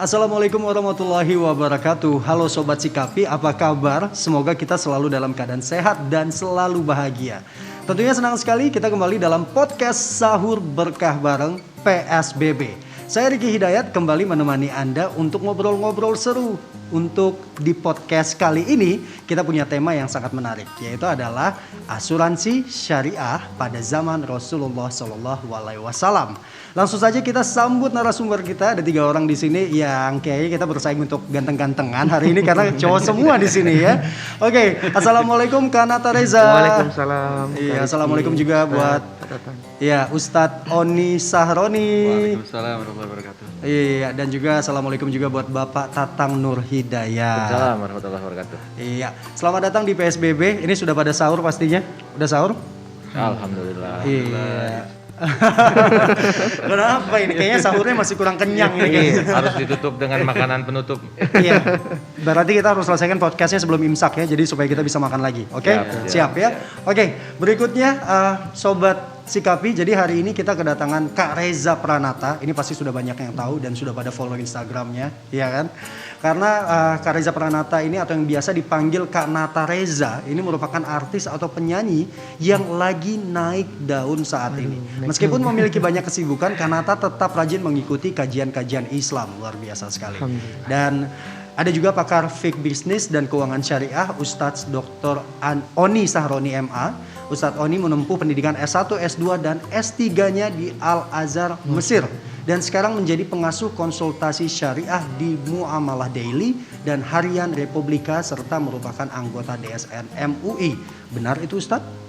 Assalamualaikum warahmatullahi wabarakatuh. Halo Sobat Sikapi, apa kabar? Semoga kita selalu dalam keadaan sehat dan selalu bahagia. Tentunya senang sekali kita kembali dalam podcast Sahur Berkah bareng PSBB. Saya Riki Hidayat kembali menemani Anda untuk ngobrol-ngobrol seru. Untuk di podcast kali ini kita punya tema yang sangat menarik, yaitu adalah asuransi syariah pada zaman Rasulullah SAW. Langsung saja kita sambut narasumber kita. Ada 3 orang di sini yang kayaknya kita bersaing untuk ganteng-gantengan hari ini karena cowok semua di sini ya. Oke, assalamualaikum Kak Nata Reza. Waalaikumsalam. Iya, assalamualaikum juga buat Ustadz Oni Sahroni. Waalaikumsalam warahmatullahi wabarakatuh. Iya, dan juga assalamualaikum juga buat Bapak Tatang Nur Hidayat. Waalaikumsalam warahmatullahi wabarakatuh. Iya, selamat datang di PSBB. Ini sudah pada sahur pastinya? Udah sahur? Alhamdulillah. Iya. Kenapa ini? Kayaknya sahurnya masih kurang kenyang ini kayaknya. Harus ditutup dengan makanan penutup. Iya. Berarti kita harus selesaikan podcastnya sebelum imsak ya, jadi supaya kita bisa makan lagi. Oke? Siap ya. Oke, berikutnya Sobat Sikapi, jadi hari ini kita kedatangan Kak Reza Pranata. Ini pasti sudah banyak yang tahu dan sudah pada follow Instagramnya, ya kan? Karena Kak Reza Pranata ini atau yang biasa dipanggil Kak Nata Reza, ini merupakan artis atau penyanyi yang lagi naik daun saat ini. Meskipun memiliki banyak kesibukan, Kak Nata tetap rajin mengikuti kajian-kajian Islam, luar biasa sekali. Dan ada juga pakar fik bisnis dan keuangan syariah, Ustadz Dr. Oni Sahroni MA. Ustadz Oni menempuh pendidikan S1, S2, dan S3-nya di Al-Azhar, Mesir. Dan sekarang menjadi pengasuh konsultasi syariah di Muamalah Daily dan Harian Republika serta merupakan anggota DSN MUI. Benar itu Ustadz?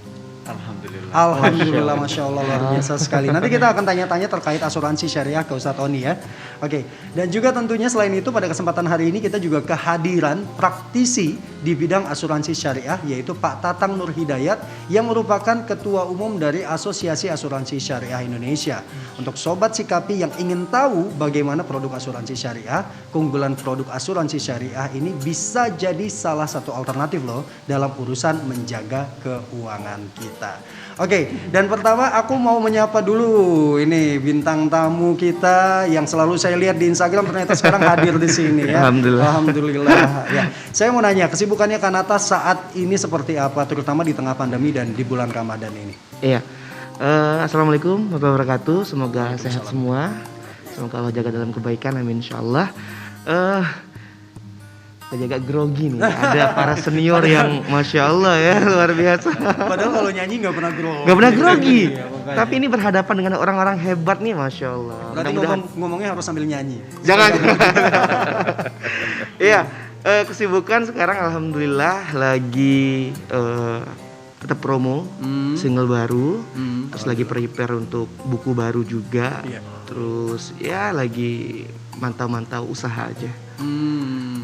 Alhamdulillah, Masya Allah, luar biasa sekali. Nanti kita akan tanya-tanya terkait asuransi syariah ke Ustadz Oni ya. Oke, dan juga tentunya selain itu pada kesempatan hari ini kita juga kehadiran praktisi di bidang asuransi syariah, yaitu Pak Tatang Nur Hidayat yang merupakan Ketua Umum dari Asosiasi Asuransi Syariah Indonesia. Untuk Sobat Sikapi yang ingin tahu bagaimana produk asuransi syariah, keunggulan produk asuransi syariah ini bisa jadi salah satu alternatif loh dalam urusan menjaga keuangan kita. Oke, dan pertama aku mau menyapa dulu ini bintang tamu kita yang selalu saya lihat di Instagram, ternyata sekarang hadir di sini ya. Alhamdulillah. Ya. Saya mau nanya, kesibukannya Kak Nata saat ini seperti apa, terutama di tengah pandemi dan di bulan Ramadan ini? Iya. Assalamualaikum warahmatullahi wabarakatuh. Semoga sehat semua. Semoga Allah jaga dalam kebaikan, amin insyaallah. Saya agak grogi nih. Ada para senior yang Masya Allah ya, luar biasa. Padahal kalau nyanyi nggak pernah grogi. Gak pernah grogi. Tapi ini berhadapan dengan orang-orang hebat nih, Masya Allah. Berarti ngomongnya harus sambil nyanyi. Jangan. Iya, kesibukan sekarang alhamdulillah lagi tetap promo single baru, terus lagi prepare untuk buku baru juga. Terus ya lagi mantau-mantau usaha aja.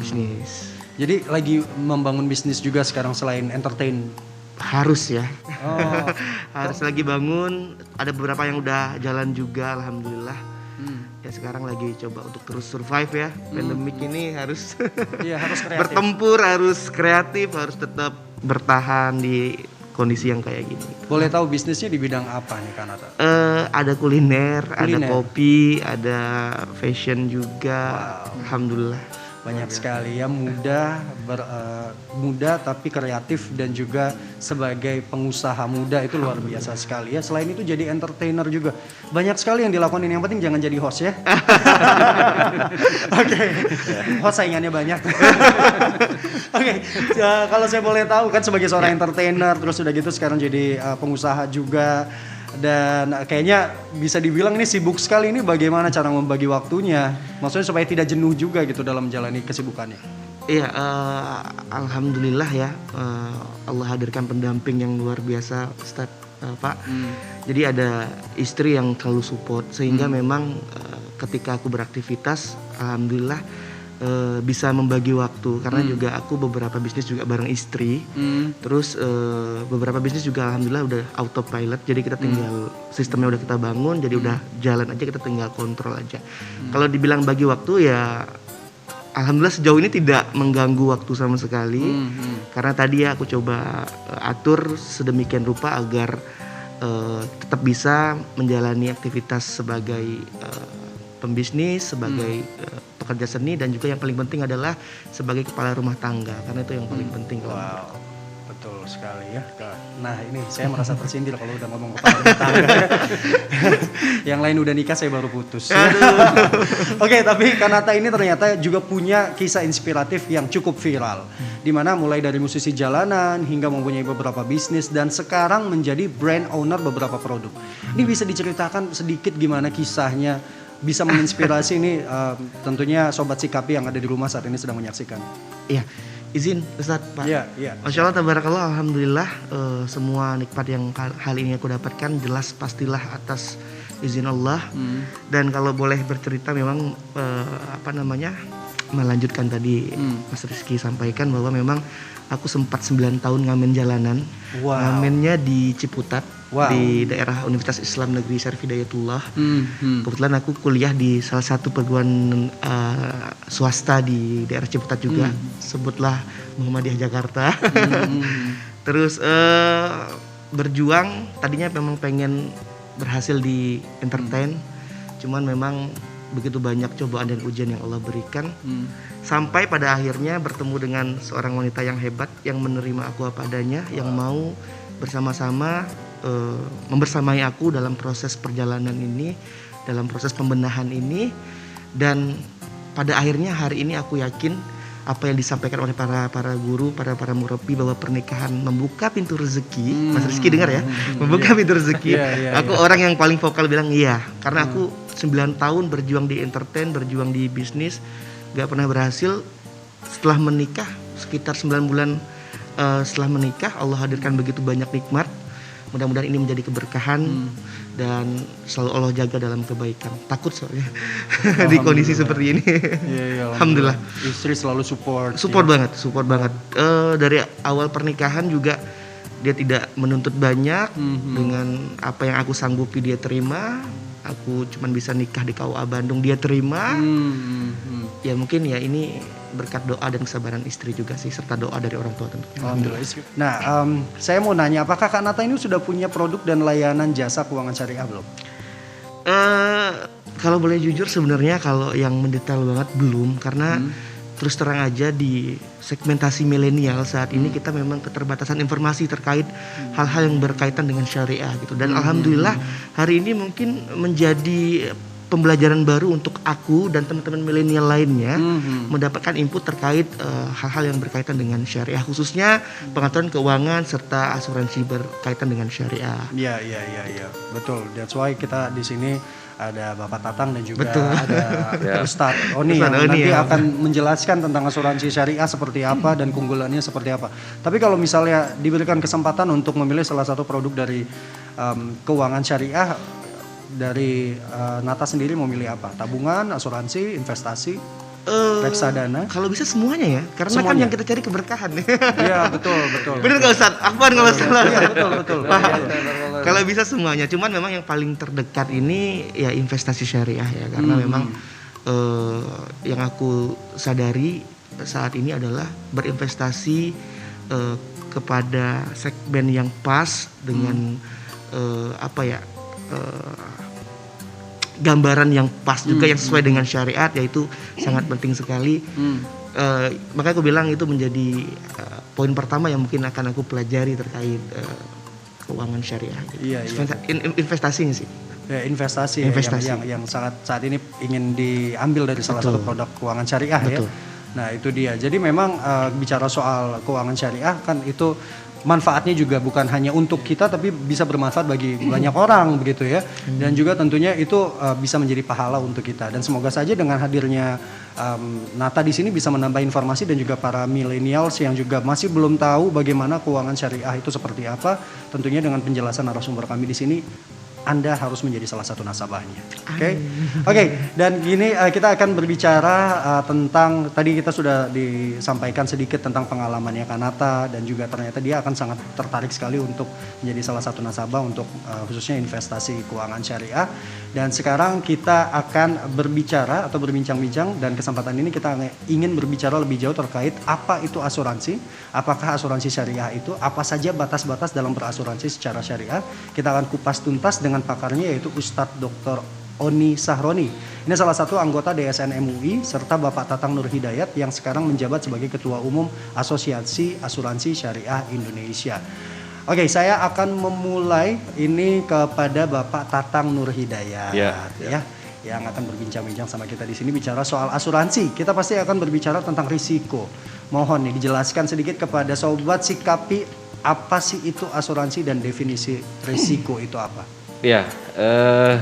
Bisnis. Jadi lagi membangun bisnis juga sekarang selain entertain. Harus ya. Harus lagi bangun. Ada beberapa yang udah jalan juga alhamdulillah. Ya sekarang lagi coba untuk terus survive ya. Pandemik ini harus harus kreatif. Bertempur, harus kreatif, harus tetap bertahan di kondisi yang kayak gini. Boleh tahu bisnisnya di bidang apa nih Kak Nata? Ada kuliner, ada kopi, ada fashion juga. Alhamdulillah. Banyak sekali ya, muda tapi kreatif dan juga sebagai pengusaha muda itu luar biasa sekali ya. Selain itu jadi entertainer juga. Banyak sekali yang dilakukan ini, yang penting jangan jadi host ya. Oke. Host saingannya banyak. Oke. Kalau saya boleh tahu kan sebagai seorang entertainer terus udah gitu sekarang jadi pengusaha juga. Dan kayaknya bisa dibilang ini sibuk sekali. Ini bagaimana cara membagi waktunya? Maksudnya supaya tidak jenuh juga gitu dalam menjalani kesibukannya. Iya, alhamdulillah ya, Allah hadirkan pendamping yang luar biasa, Ustadz, Pak. Jadi ada istri yang selalu support sehingga memang ketika aku beraktivitas, alhamdulillah bisa membagi waktu karena juga aku beberapa bisnis juga bareng istri. Terus beberapa bisnis juga alhamdulillah udah autopilot, jadi kita tinggal sistemnya udah kita bangun, jadi udah jalan aja, kita tinggal kontrol aja. Kalau dibilang bagi waktu ya alhamdulillah sejauh ini tidak mengganggu waktu sama sekali. Karena tadi ya aku coba atur sedemikian rupa agar tetap bisa menjalani aktivitas sebagai pembisnis, sebagai pekerja seni, dan juga yang paling penting adalah sebagai kepala rumah tangga, karena itu yang paling penting. Wow, betul sekali ya. Nah ini saya merasa tersindir kalau udah ngomong kepala rumah tangga. Yang lain udah nikah, saya baru putus. Oke, tapi Kanata ini ternyata juga punya kisah inspiratif yang cukup viral. Dimana mulai dari musisi jalanan hingga mempunyai beberapa bisnis dan sekarang menjadi brand owner beberapa produk. Ini bisa diceritakan sedikit gimana kisahnya bisa menginspirasi ini tentunya Sobat Sikapi yang ada di rumah saat ini sedang menyaksikan. Iya, izin Ustadz Pak. Iya, iya. Masya Allah, tabarakallah, alhamdulillah, semua nikmat yang hal ini aku dapatkan jelas pastilah atas izin Allah. Dan kalau boleh bercerita memang melanjutkan tadi Mas Rizky sampaikan bahwa memang aku sempat 9 tahun ngamen jalanan. Wow. Ngamennya di Ciputat, Wow. di daerah Universitas Islam Negeri Syarif Hidayatullah. Kebetulan aku kuliah di salah satu perguruan swasta di daerah Ciputat juga, sebutlah Muhammadiyah Jakarta. Terus berjuang, tadinya memang pengen berhasil di entertain, cuman memang begitu banyak cobaan dan ujian yang Allah berikan, sampai pada akhirnya bertemu dengan seorang wanita yang hebat yang menerima aku apa adanya, yang mau bersama-sama membersamai aku dalam proses perjalanan ini, dalam proses pembenahan ini. Dan pada akhirnya hari ini aku yakin apa yang disampaikan oleh para guru, para murabi, bahwa pernikahan membuka pintu rezeki. Mas Rizky dengar ya, membuka pintu rezeki. Aku orang yang paling vokal bilang iya, karena aku 9 tahun berjuang di entertain, berjuang di bisnis, gak pernah berhasil. Setelah menikah, sekitar 9 bulan setelah menikah, Allah hadirkan begitu banyak nikmat. Mudah-mudahan ini menjadi keberkahan dan selalu Allah jaga dalam kebaikan. Takut soalnya di kondisi seperti ini. Iya, Alhamdulillah. Istri selalu support banget. Dari awal pernikahan juga dia tidak menuntut banyak. Dengan apa yang aku sanggupi dia terima. Aku cuman bisa nikah di KUA Bandung, dia terima. Ya mungkin ya ini berkat doa dan kesabaran istri juga sih, serta doa dari orang tua tentunya. Alhamdulillah. Nah, saya mau nanya, apakah Kak Nata ini sudah punya produk dan layanan jasa keuangan syariah belum? Kalau boleh jujur sebenarnya kalau yang mendetail banget belum, karena terus terang aja di segmentasi milenial saat ini kita memang keterbatasan informasi terkait hal-hal yang berkaitan dengan syariah gitu. Dan alhamdulillah hari ini mungkin menjadi pembelajaran baru untuk aku dan teman-teman milenial lainnya, mendapatkan input terkait hal-hal yang berkaitan dengan syariah, khususnya pengaturan keuangan serta asuransi berkaitan dengan syariah. Iya, betul. That's why kita di sini ada Bapak Tatang dan juga ada Ustadz Oni yang nanti akan menjelaskan tentang asuransi syariah seperti apa dan keunggulannya seperti apa. Tapi kalau misalnya diberikan kesempatan untuk memilih salah satu produk dari keuangan syariah, dari Nata sendiri mau milih apa? Tabungan, asuransi, investasi, reksadana? Kalau bisa semuanya ya, karena semuanya. Kan yang kita cari keberkahan. Iya, betul. Bener nggak Ustadz? Akbar kalau salah. Iya, betul. Kalau bisa semuanya, cuman memang yang paling terdekat ini ya investasi syariah ya, karena memang yang aku sadari saat ini adalah berinvestasi kepada segmen yang pas dengan gambaran yang pas juga yang sesuai dengan syariat, yaitu sangat penting sekali. Makanya aku bilang itu menjadi poin pertama yang mungkin akan aku pelajari terkait keuangan syariah. Investasinya sih. Ya, investasi. Yang sangat saat ini ingin diambil dari salah satu produk keuangan syariah. Betul. Ya. Nah itu dia. Jadi memang bicara soal keuangan syariah kan itu manfaatnya juga bukan hanya untuk kita tapi bisa bermanfaat bagi banyak orang begitu ya. Dan juga tentunya itu bisa menjadi pahala untuk kita. Dan semoga saja dengan hadirnya Nata di sini bisa menambah informasi dan juga para millennials yang juga masih belum tahu bagaimana keuangan syariah itu seperti apa. Tentunya dengan penjelasan narasumber kami di sini, Anda harus menjadi salah satu nasabahnya. Oke. Dan gini kita akan berbicara tentang, tadi kita sudah disampaikan sedikit tentang pengalamannya Kanata, dan juga ternyata dia akan sangat tertarik sekali untuk menjadi salah satu nasabah untuk khususnya investasi keuangan syariah. Dan sekarang kita akan berbicara atau berbincang-bincang, dan kesempatan ini kita ingin berbicara lebih jauh terkait apa itu asuransi, apakah asuransi syariah itu, apa saja batas-batas dalam berasuransi secara syariah. Kita akan kupas tuntas dengan pakarnya, yaitu Ustadz Dr. Oni Sahroni Ini salah satu anggota DSN MUI serta Bapak Tatang Nur Hidayat yang sekarang menjabat sebagai Ketua Umum Asosiasi Asuransi Syariah Indonesia. Oke, saya akan memulai ini kepada Bapak Tatang Nur Hidayat ya, yang akan berbincang-bincang sama kita di sini bicara soal asuransi. Kita pasti akan berbicara tentang risiko. Mohon nih dijelaskan sedikit kepada sobat Sikapi, apa sih itu asuransi dan definisi risiko itu apa? Ya,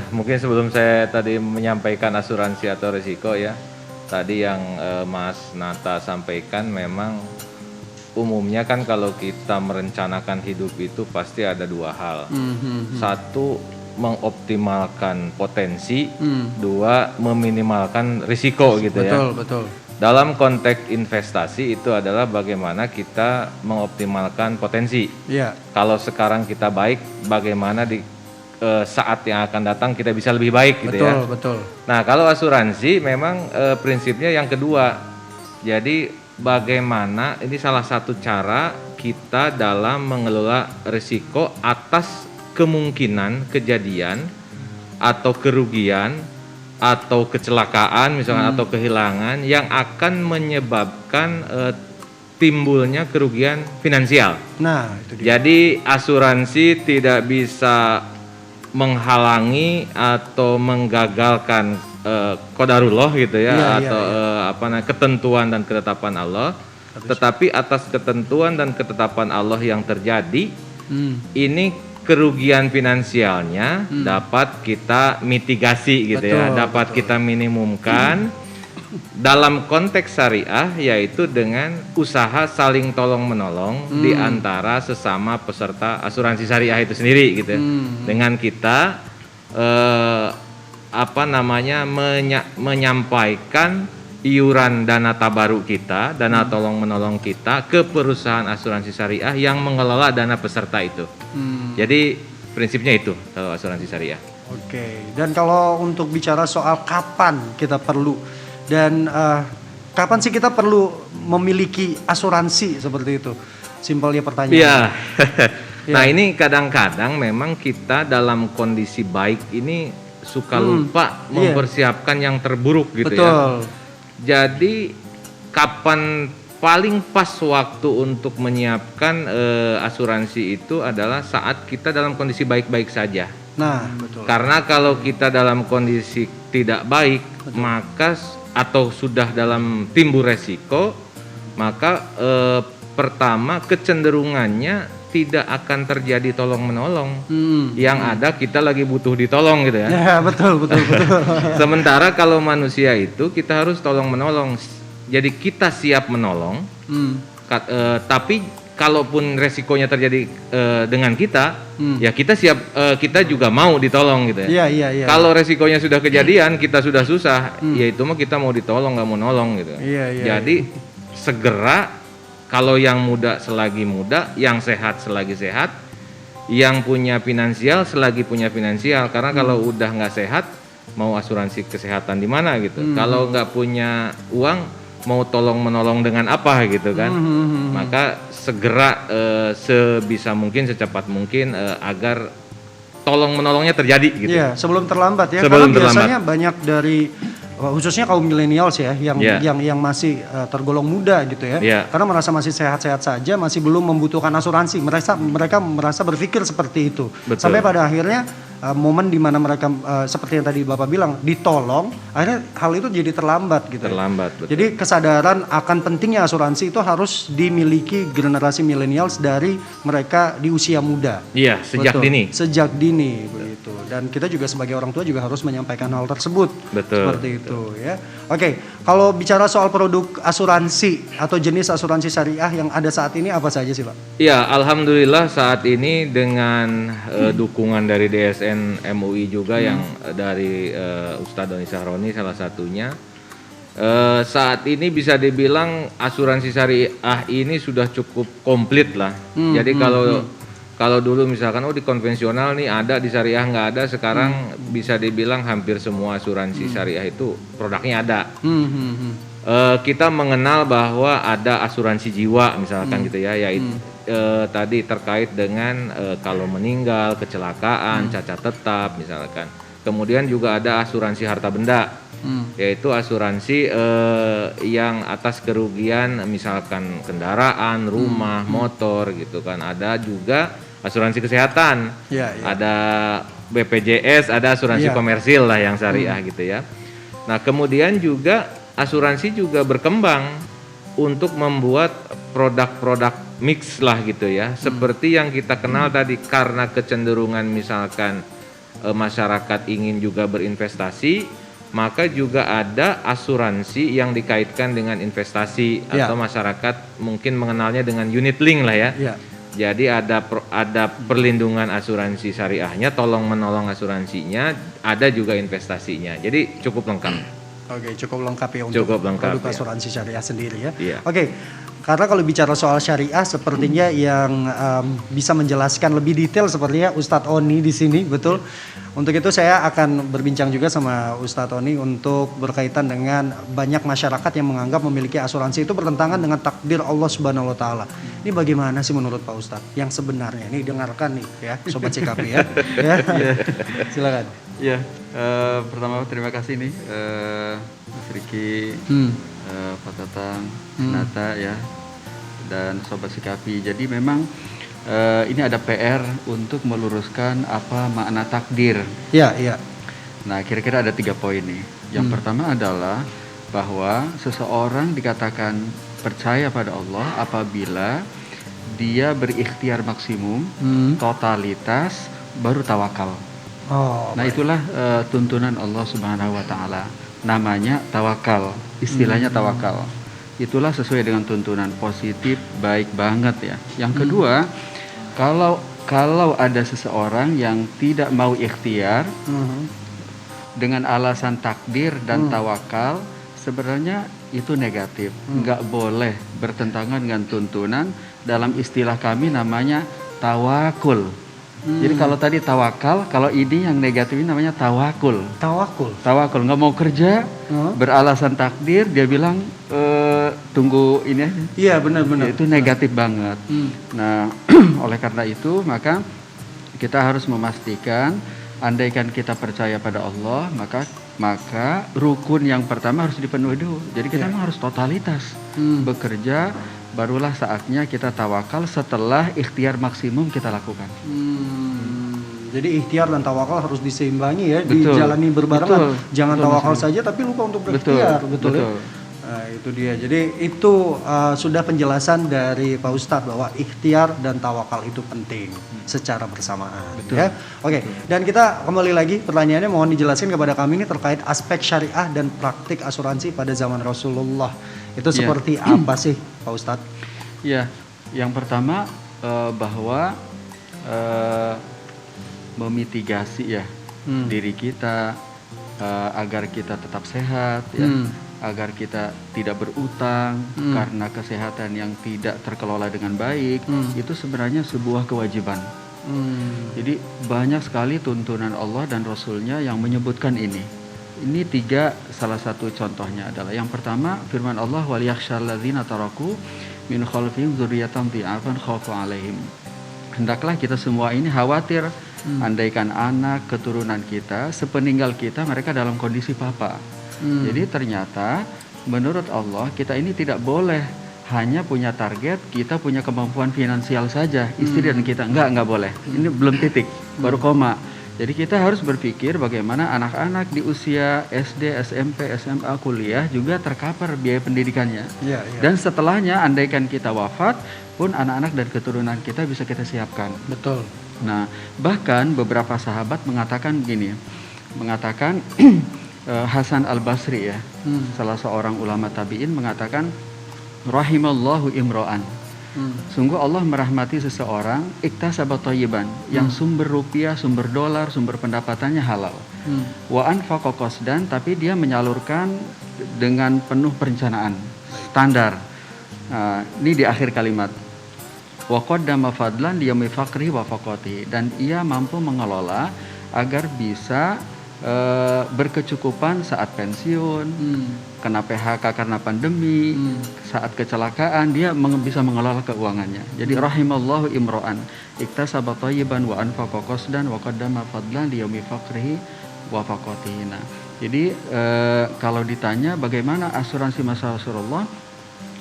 mungkin sebelum saya tadi menyampaikan asuransi atau risiko ya, tadi yang Mas Nata sampaikan memang umumnya kan kalau kita merencanakan hidup itu pasti ada dua hal. Satu, mengoptimalkan potensi, dua, meminimalkan risiko gitu ya. Betul. Dalam konteks investasi itu adalah bagaimana kita mengoptimalkan potensi. Iya. Kalau sekarang kita baik, bagaimana di saat yang akan datang kita bisa lebih baik gitu ya. Betul. Nah, kalau asuransi memang prinsipnya yang kedua. Jadi bagaimana ini salah satu cara kita dalam mengelola risiko atas kemungkinan kejadian atau kerugian atau kecelakaan misalkan atau kehilangan yang akan menyebabkan timbulnya kerugian finansial. Nah, itu dia. Jadi asuransi tidak bisa menghalangi atau menggagalkan qadarullah gitu ya, atau ketentuan dan ketetapan Allah. Tetapi atas ketentuan dan ketetapan Allah yang terjadi, ini kerugian finansialnya dapat kita mitigasi gitu dapat kita minimumkan dalam konteks syariah, yaitu dengan usaha saling tolong menolong di antara sesama peserta asuransi syariah itu sendiri gitu. Dengan kita menyampaikan iuran dana tabaruk kita, dana tolong menolong kita ke perusahaan asuransi syariah yang mengelola dana peserta itu. Jadi prinsipnya itu kalau asuransi syariah. Oke. Dan kalau untuk bicara soal kapan kita perlu dan kapan sih kita perlu memiliki asuransi seperti itu? Simpelnya pertanyaan. Iya. Nah, ini kadang-kadang memang kita dalam kondisi baik ini suka lupa mempersiapkan yang terburuk gitu. Betul. Jadi kapan paling pas waktu untuk menyiapkan asuransi itu adalah saat kita dalam kondisi baik-baik saja. Nah, betul. Karena kalau kita dalam kondisi tidak baik, maka atau sudah dalam timbul resiko, maka pertama kecenderungannya tidak akan terjadi tolong menolong. Yang ada kita lagi butuh ditolong gitu ya. Ya, betul. Sementara kalau manusia itu kita harus tolong menolong. Jadi kita siap menolong. Tapi kalaupun resikonya terjadi dengan kita, ya kita siap, kita juga mau ditolong gitu ya. Iya. Kalau resikonya sudah kejadian, kita sudah susah, ya itu mah kita mau ditolong nggak mau nolong gitu. Iya. Jadi segera, kalau yang muda selagi muda, yang sehat selagi sehat, yang punya finansial selagi punya finansial. Karena kalau udah nggak sehat, mau asuransi kesehatan di mana gitu. Kalau nggak punya uang, mau tolong menolong dengan apa gitu kan. Maka segera sebisa mungkin, secepat mungkin agar tolong menolongnya terjadi gitu. Iya, sebelum terlambat ya. Sebelum Karena biasanya terlambat. banyak dari khususnya kaum milenials ya yang masih tergolong muda gitu ya. Karena merasa masih sehat-sehat saja, masih belum membutuhkan asuransi. Mereka merasa berpikir seperti itu. Betul. Sampai pada akhirnya momen di mana mereka seperti yang tadi Bapak bilang ditolong, akhirnya hal itu jadi terlambat gitu. Terlambat, betul. Jadi kesadaran akan pentingnya asuransi itu harus dimiliki generasi milenials dari mereka di usia muda. Iya, sejak Betul. dini. Sejak dini begitu. Dan kita juga sebagai orang tua juga harus menyampaikan hal tersebut. Betul. Seperti itu ya. Oke, kalau bicara soal produk asuransi atau jenis asuransi syariah yang ada saat ini apa saja sih, Pak? Ya, alhamdulillah saat ini dengan dukungan dari DSN MUI juga yang dari Ustadz Doni Sahroni salah satunya. Saat ini bisa dibilang asuransi syariah ini sudah cukup komplit lah. Jadi kalau dulu misalkan di konvensional nih ada, di syariah nggak ada, sekarang bisa dibilang hampir semua asuransi syariah itu produknya ada. Kita mengenal bahwa ada asuransi jiwa misalkan gitu ya, yaitu tadi terkait dengan kalau meninggal, kecelakaan, cacat tetap misalkan. Kemudian juga ada asuransi harta benda, yaitu asuransi yang atas kerugian misalkan kendaraan, rumah, motor gitu kan. Ada juga asuransi kesehatan, ada BPJS, ada asuransi komersil lah yang syariah gitu ya. Nah kemudian juga asuransi juga berkembang untuk membuat produk-produk mix lah gitu ya. Seperti yang kita kenal tadi, karena kecenderungan misalkan masyarakat ingin juga berinvestasi, maka juga ada asuransi yang dikaitkan dengan investasi atau masyarakat mungkin mengenalnya dengan unit link lah ya. Jadi ada perlindungan asuransi syariahnya, tolong menolong asuransinya, ada juga investasinya. Jadi cukup lengkap. Oke, cukup lengkap ya untuk produk asuransi syariah sendiri ya. Oke, karena kalau bicara soal syariah, sepertinya yang bisa menjelaskan lebih detail sepertinya Ustadz Oni di sini, betul. Untuk itu saya akan berbincang juga sama Ustadz Oni untuk berkaitan dengan banyak masyarakat yang menganggap memiliki asuransi itu bertentangan dengan takdir Allah Subhanahu Wa Taala. Ini bagaimana sih menurut Pak Ustadz? Yang sebenarnya, ini dengarkan nih ya, Sobat CKP ya. Silakan. Ya, pertama terima kasih nih Mas Riki, Pak Tatang, Nata ya, dan Sobat Sikapi. Jadi memang ini ada PR untuk meluruskan apa makna takdir. Iya. Nah, kira-kira ada 3 poin nih. Yang pertama adalah bahwa seseorang dikatakan percaya pada Allah apabila dia berikhtiar maksimum, totalitas, baru tawakal. Nah itulah tuntunan Allah Subhanahu Wa Taala. Namanya tawakal, istilahnya tawakal. Itulah sesuai dengan tuntunan positif, baik banget ya. Yang kedua, kalau ada seseorang yang tidak mau ikhtiar dengan alasan takdir dan tawakal, sebenarnya itu negatif, nggak boleh, bertentangan dengan tuntunan. Dalam istilah kami namanya tawakul. Jadi kalau tadi tawakal, kalau ini yang negatif ini namanya tawakul. Tawakul, nggak mau kerja, beralasan takdir, dia bilang tunggu ini aja. Iya benar. Itu negatif banget. Nah, oleh karena itu maka kita harus memastikan, andaikan kita percaya pada Allah, maka rukun yang pertama harus dipenuhi dulu. Jadi kita memang harus totalitas bekerja. Barulah saatnya kita tawakal setelah ikhtiar maksimum kita lakukan. Jadi ikhtiar dan tawakal harus diseimbangi ya, dijalani berbarengan. Jangan tawakal saja tapi lupa untuk berikhtiar, betul. Ya? Nah, itu dia. Jadi itu sudah penjelasan dari Pak Ustadz bahwa ikhtiar dan tawakal itu penting secara bersamaan. Ya. Oke. Dan kita kembali lagi, pertanyaannya mohon dijelaskan kepada kami ini terkait aspek syariah dan praktik asuransi pada zaman Rasulullah. Itu seperti apa sih Pak Ustadz? Ya, yang pertama bahwa memitigasi ya diri kita agar kita tetap sehat ya, agar kita tidak berutang karena kesehatan yang tidak terkelola dengan baik, itu sebenarnya sebuah kewajiban. Jadi banyak sekali tuntunan Allah dan Rasulnya yang menyebutkan ini. Ini 3, salah satu contohnya adalah yang pertama firman Allah wal yakhshal ladzina taraku min khalfihim dzurriyyatan dhi'afan khafu 'alaihim. Hendaklah kita semua ini khawatir andaikan anak keturunan kita sepeninggal kita mereka dalam kondisi papa. Jadi ternyata menurut Allah kita ini tidak boleh hanya punya target kita punya kemampuan finansial saja, istri dan kita enggak boleh. Ini belum titik, baru koma. Jadi kita harus berpikir bagaimana anak-anak di usia SD, SMP, SMA, kuliah juga tercover biaya pendidikannya. Dan setelahnya andaikan kita wafat pun anak-anak dan keturunan kita bisa kita siapkan. Betul. Nah, bahkan beberapa sahabat mengatakan gini, Hasan Al-Basri ya, salah seorang ulama tabi'in mengatakan rahimallahu imro'an. Sungguh Allah merahmati seseorang iktasaba thayyiban yang sumber rupiah, sumber dolar, sumber pendapatannya halal. Wa anfaqa qasdan, tapi dia menyalurkan dengan penuh perencanaan, standar. Ini di akhir kalimat. Wa qaddama fadlan liyami faqri wa faqati, dan ia mampu mengelola agar bisa berkecukupan saat pensiun, kena PHK karena pandemi, saat kecelakaan dia bisa mengelola keuangannya. Jadi rahimallahu imro'an iktasaba thayyiban wa anfaqa qasdan wa qaddama fadlan li yaumi faqrihi wafaqatihi. Nah, jadi kalau ditanya bagaimana asuransi masa Rasulullah,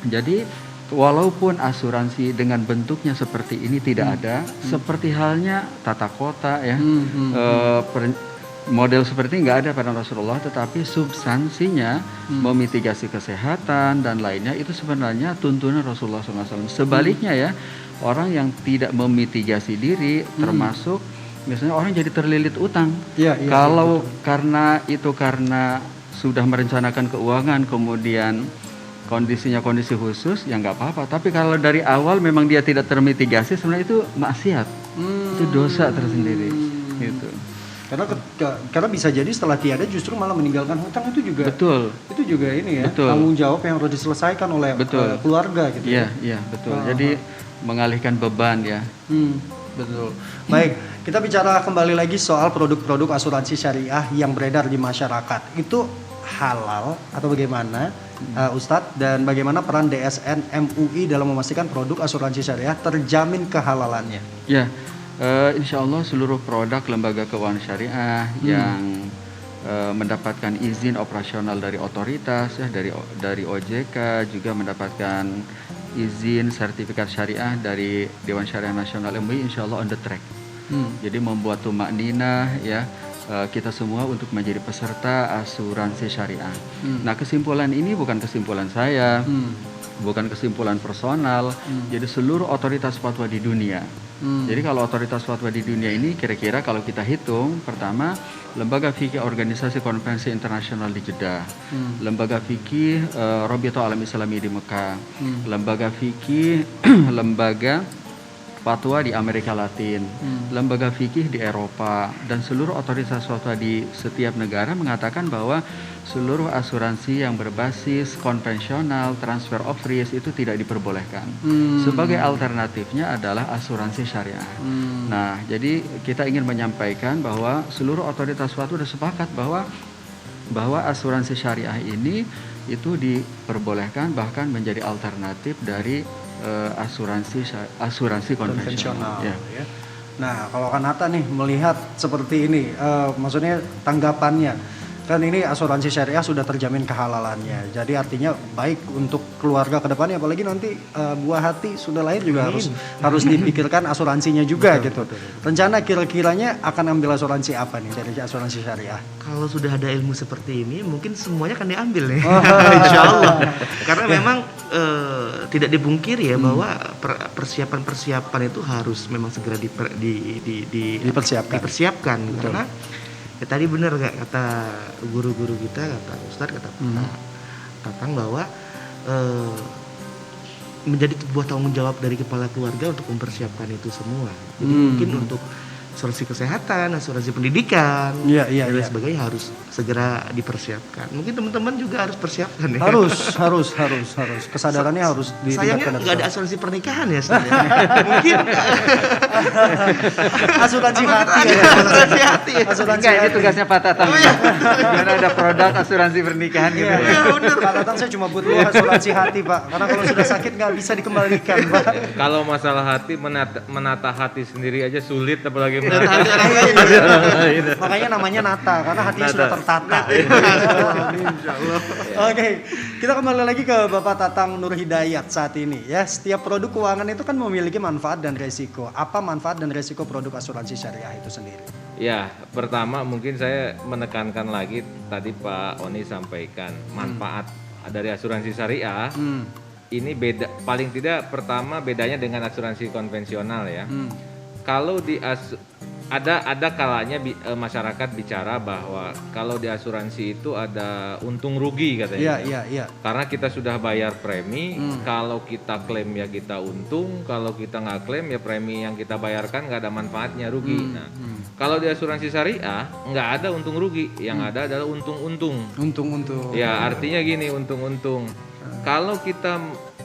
jadi walaupun asuransi dengan bentuknya seperti ini tidak ada, seperti halnya tata kota ya, model seperti ini nggak ada pada Rasulullah, tetapi substansinya memitigasi kesehatan dan lainnya itu sebenarnya tuntunan Rasulullah SAW. Sebaliknya ya, orang yang tidak memitigasi diri, termasuk misalnya orang jadi terlilit utang. Kalau karena sudah merencanakan keuangan, kemudian kondisinya kondisi khusus, ya nggak apa-apa. Tapi kalau dari awal memang dia tidak termitigasi, sebenarnya itu maksiat, itu dosa tersendiri. Gitu. Karena bisa jadi setelah tiada justru malah meninggalkan hutang, itu juga. Betul. Itu juga ini ya. Betul. Tanggung jawab yang harus diselesaikan oleh keluarga gitu. Iya, betul. Jadi mengalihkan beban ya. Betul. Baik, kita bicara kembali lagi soal produk-produk asuransi syariah yang beredar di masyarakat. Itu halal atau bagaimana, Ustadz? Dan bagaimana peran DSN MUI dalam memastikan produk asuransi syariah terjamin kehalalannya? Ya, insya Allah seluruh produk lembaga keuangan syariah yang mendapatkan izin operasional dari otoritas ya, dari OJK, juga mendapatkan izin sertifikat syariah dari Dewan Syariah Nasional MUI, insya Allah on the track. Jadi membuat tumakninah ya, kita semua untuk menjadi peserta asuransi syariah. Nah, kesimpulan ini bukan kesimpulan saya, bukan kesimpulan personal. Jadi seluruh otoritas fatwa di dunia. Jadi kalau otoritas fatwa di dunia ini kira-kira kalau kita hitung, pertama Lembaga Fikih Organisasi Konferensi Internasional di Jeddah, Lembaga Fikih Rabithah Alam Islami di Mekah, Lembaga Fikih Lembaga Fatwa di Amerika Latin, lembaga fikih di Eropa, dan seluruh otoritas fatwa di setiap negara mengatakan bahwa seluruh asuransi yang berbasis konvensional, transfer of risk itu tidak diperbolehkan. Sebagai alternatifnya adalah asuransi syariah. Nah, jadi kita ingin menyampaikan bahwa seluruh otoritas fatwa sudah sepakat bahwa asuransi syariah ini itu diperbolehkan, bahkan menjadi alternatif dari asuransi konvensional. Ya. Nah, kalau Kanata nih melihat seperti ini, maksudnya tanggapannya, kan ini asuransi syariah sudah terjamin kehalalannya. Jadi artinya baik untuk keluarga ke depannya, apalagi nanti buah hati sudah lahir juga harus dipikirkan asuransinya juga gitu. Rencana kira-kiranya akan ambil asuransi apa nih dari asuransi syariah? Kalau sudah ada ilmu seperti ini, mungkin semuanya akan diambil nih. Insya Allah. Karena memang tidak dipungkiri ya bahwa persiapan itu harus memang segera dipersiapkan. Karena ya tadi benar gak kata guru-guru kita, kata Ustadz, kata Tatang bahwa menjadi sebuah tanggung jawab dari kepala keluarga untuk mempersiapkan itu semua. Jadi mungkin untuk asuransi kesehatan, asuransi pendidikan, dan sebagainya harus segera dipersiapkan. Mungkin teman-teman juga harus persiapkan ya. Harus. Kesadarannya harus ditingkatkan. Sayangnya nggak ada asuransi pernikahan ya sebenarnya. Mungkin asuransi hati. Asuransi hati. Enggak, ini tugasnya Pak Tatang. Karena ada produk asuransi pernikahan gitu. Pak Tatang, saya cuma butuh asuransi hati, Pak. Karena kalau sudah sakit nggak bisa dikembalikan, Pak. Kalau masalah hati, menata hati sendiri aja sulit, apalagi makanya namanya Nata, karena hatinya sudah tertata. Oke, kita kembali lagi ke Bapak Tatang Nur Hidayat saat ini ya. Setiap produk keuangan itu kan memiliki manfaat dan resiko. Apa manfaat dan resiko produk asuransi syariah itu sendiri? Ya, pertama mungkin saya menekankan lagi tadi Pak Oni sampaikan manfaat dari asuransi syariah. Ini beda, paling tidak pertama bedanya dengan asuransi konvensional ya. Kalau ada kalanya masyarakat bicara bahwa kalau di asuransi itu ada untung rugi katanya. Iya. Karena kita sudah bayar premi, kalau kita klaim ya kita untung, kalau kita nggak klaim ya premi yang kita bayarkan nggak ada manfaatnya, rugi. Nah, kalau di asuransi syariah nggak ada untung rugi, yang ada adalah untung-untung. Untung-untung. Ya, artinya gini, untung-untung. Kalau kita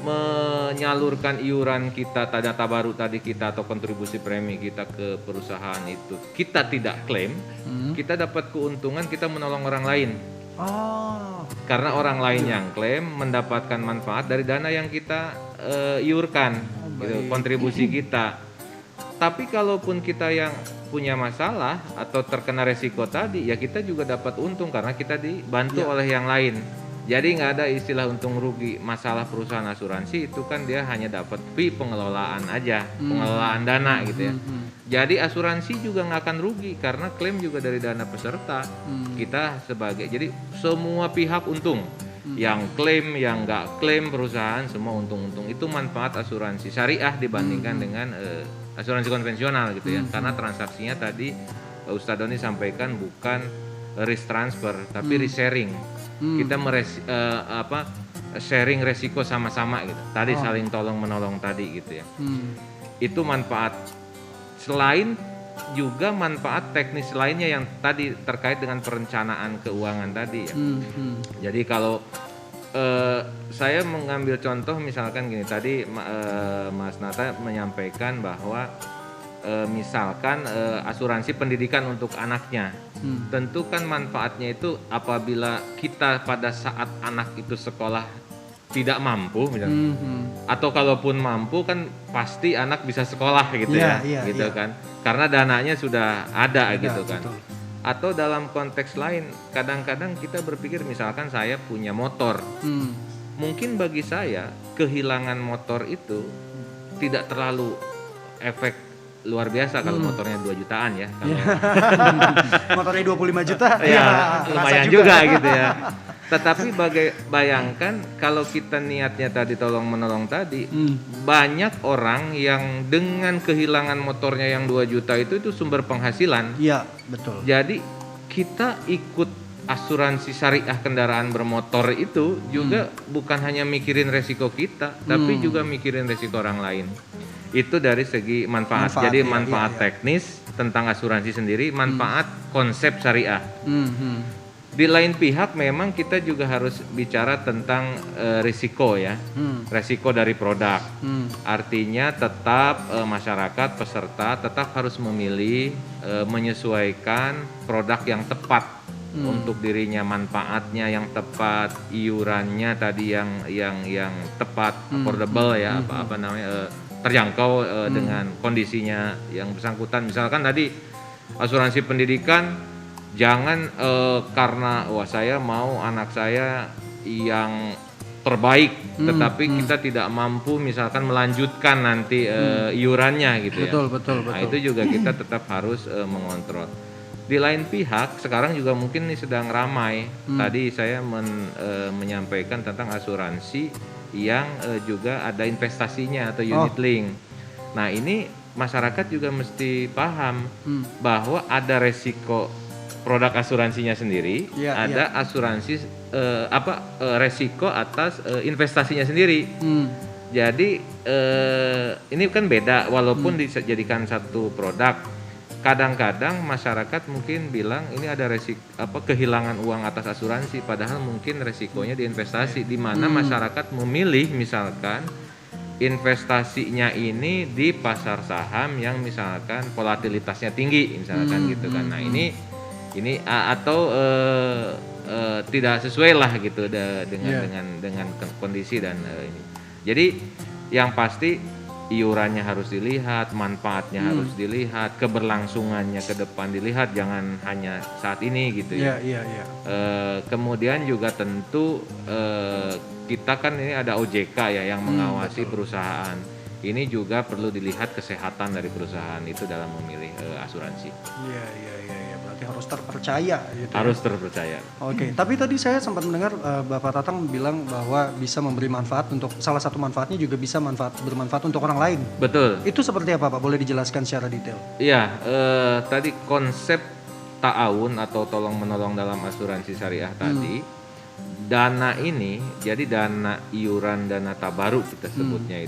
menyalurkan iuran kita, data baru tadi kita atau kontribusi premi kita ke perusahaan itu, kita tidak klaim, kita dapat keuntungan, kita menolong orang lain. Karena orang lain yang klaim mendapatkan manfaat dari dana yang kita iurkan, gitu, kontribusi kita. Tapi kalaupun kita yang punya masalah atau terkena resiko tadi, ya kita juga dapat untung karena kita dibantu oleh yang lain. Jadi nggak ada istilah untung rugi. Masalah perusahaan asuransi itu kan dia hanya dapat fee pengelolaan aja, pengelolaan dana gitu ya. Jadi asuransi juga nggak akan rugi karena klaim juga dari dana peserta. Kita sebagai, jadi semua pihak untung. Yang klaim, yang nggak klaim perusahaan semua untung-untung. Itu manfaat asuransi syariah dibandingkan dengan asuransi konvensional gitu ya. Karena transaksinya tadi Ustadz Doni sampaikan bukan risk transfer tapi risk sharing. Kita sharing resiko sama-sama gitu. Tadi saling tolong menolong tadi gitu ya. Itu manfaat. Selain juga manfaat teknis lainnya yang tadi terkait dengan perencanaan keuangan tadi ya. Jadi kalau saya mengambil contoh misalkan gini, tadi Mas Nata menyampaikan bahwa misalkan asuransi pendidikan untuk anaknya, tentu kan manfaatnya itu apabila kita pada saat anak itu sekolah tidak mampu misalnya, atau kalaupun mampu kan pasti anak bisa sekolah gitu gitu kan, karena dananya sudah ada gitu kan. Betul. Atau dalam konteks lain, kadang-kadang kita berpikir misalkan saya punya motor, mungkin bagi saya kehilangan motor itu tidak terlalu efek luar biasa kalau motornya 2 jutaan ya. Kalau Motornya 25 juta. ya lumayan juga gitu ya. Tetapi bayangkan kalau kita niatnya tadi tolong menolong tadi, banyak orang yang dengan kehilangan motornya yang 2 juta itu sumber penghasilan. Iya, betul. Jadi kita ikut asuransi syariah kendaraan bermotor itu juga bukan hanya mikirin resiko kita, tapi juga mikirin resiko orang lain. Itu dari segi manfaat. Jadi manfaat teknis tentang asuransi sendiri, manfaat konsep syariah. Di lain pihak memang kita juga harus bicara tentang risiko ya, risiko dari produk. Artinya tetap masyarakat peserta tetap harus memilih menyesuaikan produk yang tepat untuk dirinya, manfaatnya yang tepat, iurannya tadi yang tepat, affordable ya, apa namanya, terjangkau dengan kondisinya yang bersangkutan. Misalkan tadi asuransi pendidikan, jangan karena wah saya mau anak saya yang terbaik, tetapi kita tidak mampu misalkan melanjutkan nanti iurannya gitu ya. Betul. Nah itu juga kita tetap harus mengontrol. Di lain pihak sekarang juga mungkin ini sedang ramai. Tadi saya menyampaikan tentang asuransi yang juga ada investasinya atau unit link. Nah ini masyarakat juga mesti paham bahwa ada resiko produk asuransinya sendiri, ada asuransi resiko atas investasinya sendiri. Jadi ini kan beda, walaupun dijadikan satu produk. Kadang-kadang masyarakat mungkin bilang ini ada resiko kehilangan uang atas asuransi, padahal mungkin resikonya di investasi, di mana masyarakat memilih misalkan investasinya ini di pasar saham yang misalkan volatilitasnya tinggi misalkan gitu kan. Nah ini atau tidak sesuai lah gitu dengan kondisi dan ini. Jadi yang pasti iurannya harus dilihat, manfaatnya harus dilihat, keberlangsungannya ke depan dilihat, jangan hanya saat ini gitu ya. Kemudian juga tentu kita kan ini ada OJK ya yang mengawasi perusahaan. Ini juga perlu dilihat kesehatan dari perusahaan itu dalam memilih asuransi. Iya. Berarti harus terpercaya gitu. Harus terpercaya. Oke, tapi tadi saya sempat mendengar Bapak Tatang bilang bahwa bisa memberi manfaat untuk, salah satu manfaatnya juga bisa bermanfaat untuk orang lain. Betul. Itu seperti apa Pak? Boleh dijelaskan secara detail? Iya, tadi konsep ta'awun atau tolong menolong dalam asuransi syariah tadi, dana ini, jadi dana iuran, dana tabaruk kita sebutnya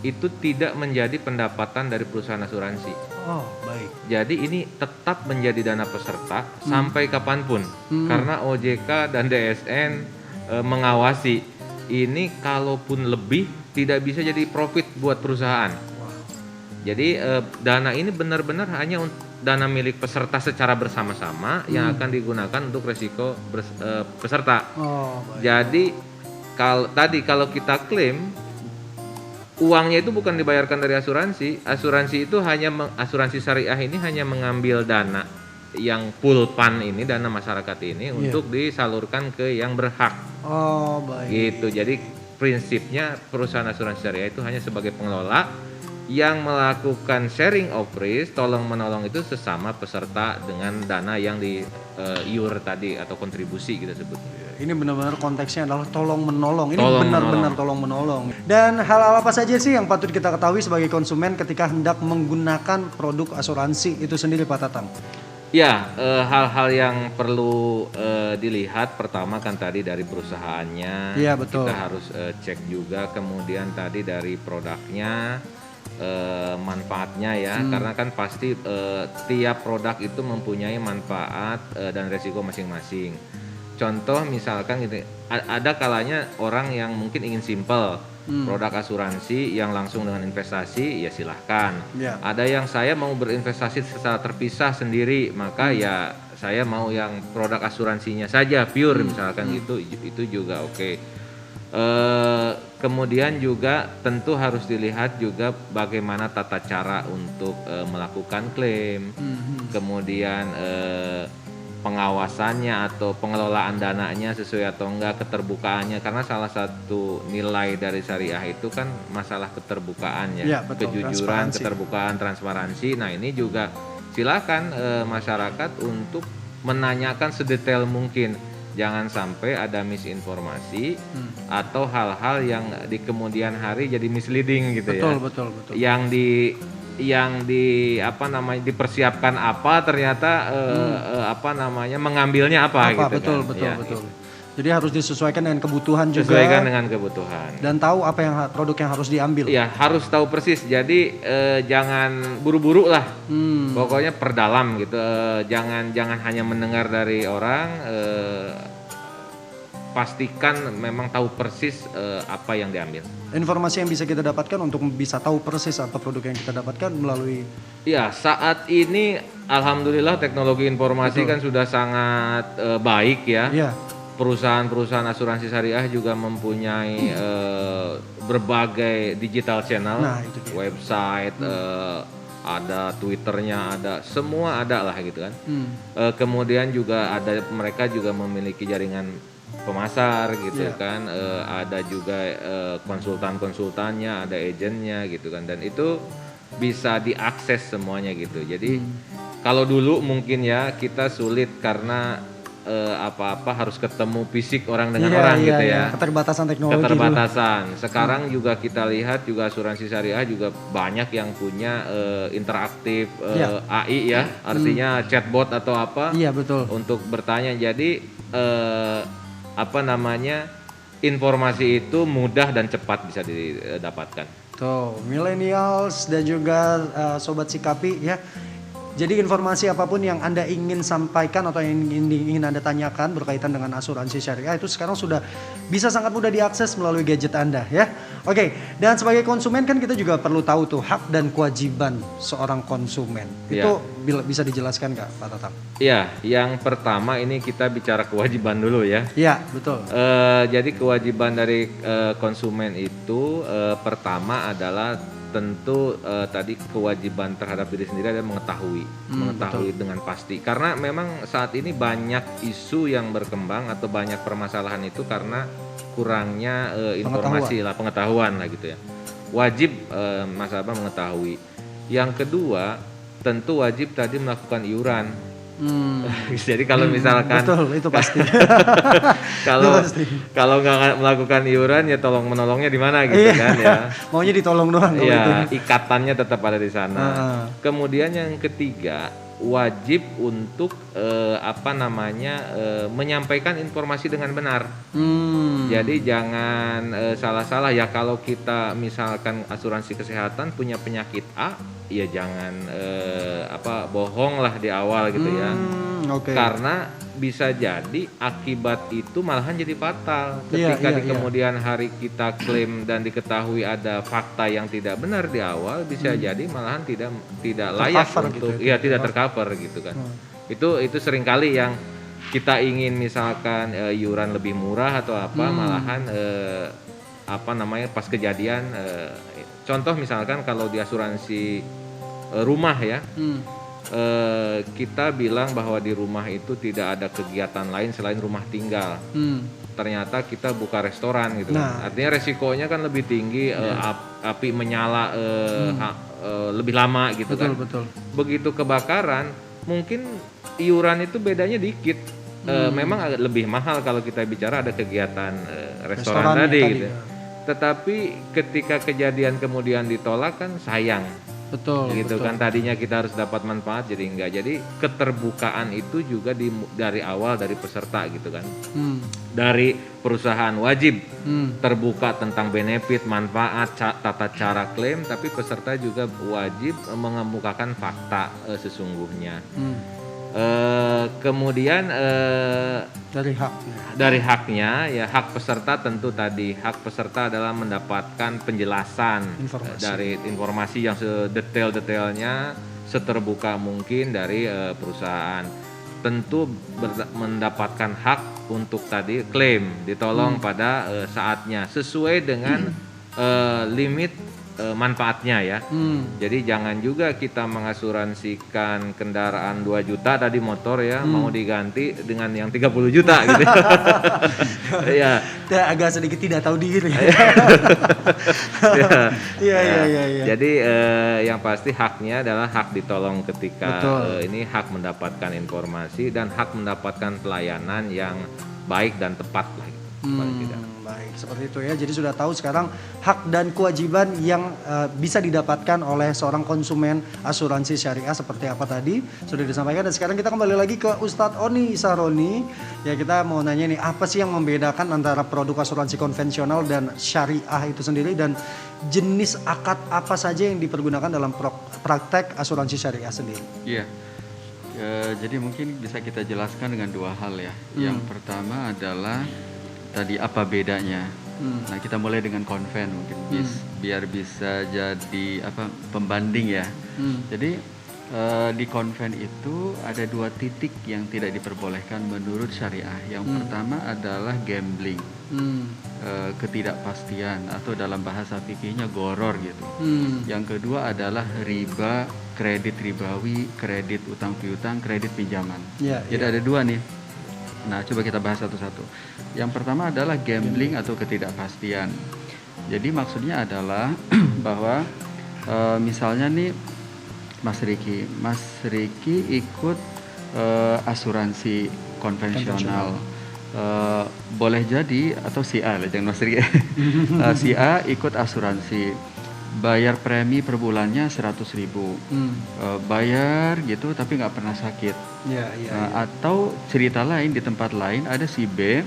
itu tidak menjadi pendapatan dari perusahaan asuransi. Oh, baik. Jadi ini tetap menjadi dana peserta sampai kapanpun, karena OJK dan DSN mengawasi. Ini kalaupun lebih tidak bisa jadi profit buat perusahaan. Jadi dana ini benar-benar hanya dana milik peserta secara bersama-sama yang akan digunakan untuk resiko peserta. Oh, baik. Jadi kalau kita klaim uangnya itu bukan dibayarkan dari asuransi. Asuransi itu asuransi syariah ini hanya mengambil dana yang pulpan ini, dana masyarakat ini untuk disalurkan ke yang berhak. Oh, baik. Gitu. Jadi prinsipnya perusahaan asuransi syariah itu hanya sebagai pengelola yang melakukan sharing of risk, tolong menolong itu sesama peserta dengan dana yang di iur tadi atau kontribusi kita sebutnya. Ini benar-benar konteksnya adalah tolong menolong. Ini Tolong benar-benar tolong menolong. Dan hal apa saja sih yang patut kita ketahui sebagai konsumen ketika hendak menggunakan produk asuransi itu sendiri, Pak Tatang? Ya, hal-hal yang perlu dilihat pertama kan tadi dari perusahaannya. Iya, betul. Kita harus cek juga, kemudian tadi dari produknya, manfaatnya ya, karena kan pasti tiap produk itu mempunyai manfaat dan resiko masing-masing. Contoh misalkan gitu, ada kalanya orang yang mungkin ingin simple, produk asuransi yang langsung dengan investasi ya silahkan. Ya. Ada yang saya mau berinvestasi secara terpisah sendiri, maka ya saya mau yang produk asuransinya saja pure misalkan gitu, itu juga oke. Kemudian juga tentu harus dilihat juga bagaimana tata cara untuk melakukan klaim, kemudian pengawasannya atau pengelolaan dananya sesuai atau enggak, keterbukaannya, karena salah satu nilai dari syariah itu kan masalah keterbukaan ya, betul, kejujuran, transparansi. keterbukaan, transparansi. Nah ini juga silakan masyarakat untuk menanyakan sedetail mungkin, jangan sampai ada misinformasi atau hal-hal yang di kemudian hari jadi misleading gitu ya. Betul. Yang dipersiapkan apa ternyata mengambilnya apa gitu. Betul. Jadi harus disesuaikan dengan kebutuhan juga. Sesuaikan dengan kebutuhan. Dan tahu apa yang produk yang harus diambil. Ya harus tahu persis. Jadi jangan buru-buru lah. Pokoknya perdalam gitu. Jangan hanya mendengar dari orang. Pastikan memang tahu persis apa yang diambil. Informasi yang bisa kita dapatkan untuk bisa tahu persis apa produk yang kita dapatkan melalui. Ya saat ini alhamdulillah teknologi informasi kan sudah sangat baik ya. Iya. Perusahaan-perusahaan asuransi syariah juga mempunyai berbagai digital channel, Itu dia. website, ada Twitternya, ada semua ada lah gitu kan. Kemudian juga mereka juga memiliki jaringan pemasar gitu kan, ada juga konsultan-konsultannya, ada agennya gitu kan, dan itu bisa diakses semuanya gitu. Jadi kalau dulu mungkin ya kita sulit karena apa-apa harus ketemu fisik orang dengan orang gitu ya. Keterbatasan teknologi. Keterbatasan. Sekarang juga kita lihat juga asuransi syariah juga banyak yang punya interaktif AI ya, artinya chatbot atau apa. Iya, betul. Untuk bertanya. Jadi informasi itu mudah dan cepat bisa didapatkan. Tuh, millennials dan juga sobat Sikapi ya. Jadi informasi apapun yang Anda ingin sampaikan atau yang ingin Anda tanyakan berkaitan dengan asuransi syariah itu sekarang sudah bisa sangat mudah diakses melalui gadget Anda ya. Oke, dan sebagai konsumen kan kita juga perlu tahu tuh hak dan kewajiban seorang konsumen. Itu bisa dijelaskan Kak, Pak Tatang? Iya, yang pertama ini kita bicara kewajiban dulu ya. Iya, betul. Jadi kewajiban dari konsumen itu pertama adalah tentu tadi kewajiban terhadap diri sendiri adalah mengetahui dengan pasti, karena memang saat ini banyak isu yang berkembang atau banyak permasalahan itu karena kurangnya informasi pengetahuan lah gitu ya. Wajib nasabah mengetahui. Yang kedua tentu wajib tadi melakukan iuran. Jadi kalau misalkan betul, itu pasti. kalau nggak melakukan iuran ya tolong menolongnya di mana gitu kan ya. Maunya ditolong doang. Iya, ikatannya tetap ada di sana. Kemudian yang ketiga wajib untuk menyampaikan informasi dengan benar. Jadi jangan salah-salah ya, kalau kita misalkan asuransi kesehatan punya penyakit A, ya jangan bohong lah di awal gitu ya. Karena bisa jadi akibat itu malahan jadi fatal ketika di kemudian hari kita klaim dan diketahui ada fakta yang tidak benar di awal, bisa jadi malahan tidak layak untuk tidak tercover gitu kan. Itu seringkali yang kita ingin misalkan iuran lebih murah atau apa, malahan pas kejadian contoh misalkan kalau di asuransi rumah ya, kita bilang bahwa di rumah itu tidak ada kegiatan lain selain rumah tinggal. Ternyata kita buka restoran gitu kan. Artinya resikonya kan lebih tinggi, api menyala lebih lama gitu kan. Betul. Begitu kebakaran, mungkin iuran itu bedanya dikit. Memang agak lebih mahal kalau kita bicara ada kegiatan restoran tadi gitu. Tetapi ketika kejadian kemudian ditolak kan sayang. Betul. Gitu kan, tadinya kita harus dapat manfaat jadi enggak. Jadi keterbukaan itu juga dari awal dari peserta gitu kan. Dari perusahaan wajib terbuka tentang benefit, manfaat, tata cara klaim, tapi peserta juga wajib mengemukakan fakta sesungguhnya. Kemudian dari haknya ya, hak peserta tentu tadi hak peserta adalah mendapatkan penjelasan dari informasi yang sedetail-detailnya, seterbuka mungkin dari perusahaan. Tentu mendapatkan hak untuk tadi klaim ditolong pada saatnya sesuai dengan limit manfaatnya ya. Jadi jangan juga kita mengasuransikan kendaraan 2 juta tadi motor ya, mau diganti dengan yang 30 juta gitu. Ya. Agak sedikit tidak tahu diri. Iya. Jadi yang pasti haknya adalah hak ditolong ketika ini hak mendapatkan informasi dan hak mendapatkan pelayanan yang baik dan tepat lah gitu. Paling tidak. Baik, seperti itu ya. Jadi sudah tahu sekarang hak dan kewajiban yang bisa didapatkan oleh seorang konsumen asuransi syariah seperti apa tadi sudah disampaikan. Dan sekarang kita kembali lagi ke Ustadz Oni Isaroni. Ya, kita mau nanya nih, apa sih yang membedakan antara produk asuransi konvensional dan syariah itu sendiri, dan jenis akad apa saja yang dipergunakan dalam praktek asuransi syariah sendiri? Iya. Jadi mungkin bisa kita jelaskan dengan 2 hal ya. Yang pertama adalah tadi apa bedanya. Nah, kita mulai dengan konven mungkin biar bisa jadi pembanding ya. Jadi di konven itu ada 2 titik yang tidak diperbolehkan menurut syariah. Yang pertama adalah gambling, ketidakpastian atau dalam bahasa fikihnya goror gitu. Yang kedua adalah riba, kredit ribawi, kredit utang piutang, kredit pinjaman. Jadi ada 2 nih. Nah, coba kita bahas satu-satu. Yang pertama adalah gambling atau ketidakpastian. Jadi maksudnya adalah bahwa misalnya nih Mas Riki ikut asuransi konvensional. Boleh jadi, atau si A, jangan Mas Riki. Si A ikut asuransi, bayar premi per bulannya 100.000, bayar gitu tapi nggak pernah sakit. Atau cerita lain, di tempat lain ada si B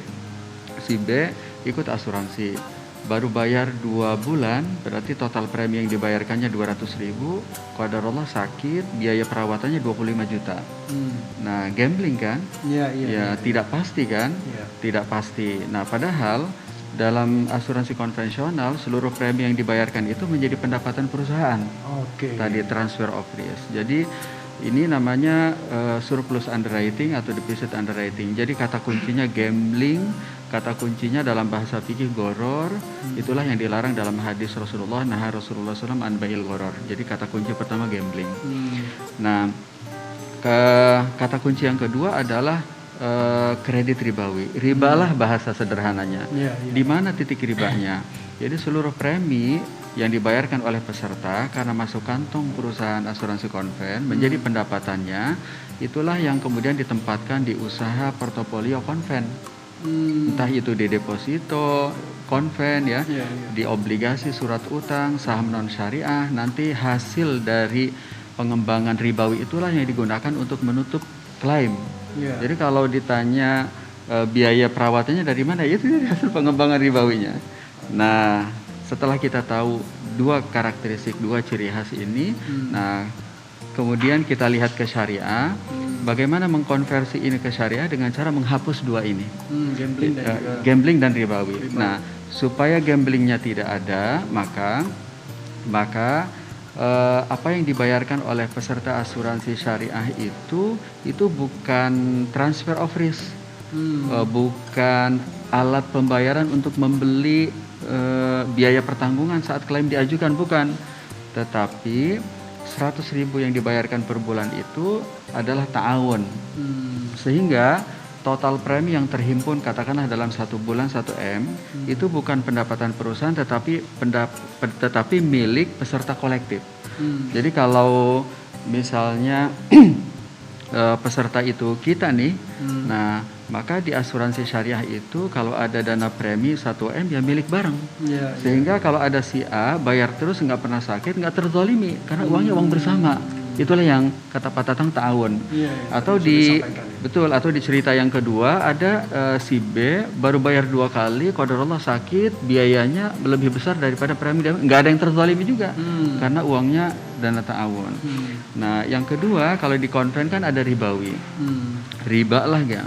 ikut asuransi, baru bayar 2 bulan, berarti total premi yang dibayarkannya 200.000, qadarullah sakit, biaya perawatannya 25 juta. Nah, gambling kan? Tidak pasti kan? Tidak pasti. Nah, padahal dalam asuransi konvensional seluruh premi yang dibayarkan itu menjadi pendapatan perusahaan. Tadi transfer of risk. Jadi ini namanya surplus underwriting atau deficit underwriting. Jadi kata kuncinya gambling, kata kuncinya dalam bahasa fikih goror. Itulah yang dilarang dalam hadis Rasulullah, naha Rasulullah SAW an bai'il goror. Jadi kata kunci pertama gambling. Nah, kata kunci yang kedua adalah kredit ribawi. Ribalah bahasa sederhananya. Di mana titik ribanya? Jadi seluruh premi yang dibayarkan oleh peserta karena masuk kantong perusahaan asuransi konven menjadi pendapatannya, itulah yang kemudian ditempatkan di usaha portofolio konven. Entah itu di deposito konven ya, di obligasi surat utang, saham non syariah, nanti hasil dari pengembangan ribawi itulah yang digunakan untuk menutup klaim. Jadi kalau ditanya biaya perawatannya dari mana, itu dari hasil pengembangan ribawinya. Nah, setelah kita tahu 2 karakteristik, 2 ciri khas ini, nah kemudian kita lihat ke syariah, bagaimana mengkonversi ini ke syariah dengan cara menghapus 2 ini, gambling dan ribawi. Nah, supaya gamblingnya tidak ada, maka apa yang dibayarkan oleh peserta asuransi syariah itu bukan transfer of risk, bukan alat pembayaran untuk membeli biaya pertanggungan saat klaim diajukan, bukan. Tetapi 100.000 yang dibayarkan per bulan itu adalah ta'awun. Sehingga total premi yang terhimpun katakanlah dalam 1 bulan 1 M itu bukan pendapatan perusahaan tetapi milik peserta kolektif. Jadi kalau misalnya peserta itu kita nih, nah maka di asuransi syariah itu kalau ada dana premi 1 M ya milik bareng. Sehingga kalau ada si A bayar terus nggak pernah sakit, nggak terzalimi karena uangnya uang bersama. Itulah yang kata Pak Tatang ta'awun. Atau atau di cerita yang kedua ada si B baru bayar 2 kali, qadarullah sakit, biayanya lebih besar daripada premi, nggak ada yang terzalimi juga karena uangnya dana ta'awun. Nah yang kedua kalau di konven kan ada ribawi, riba lah ya.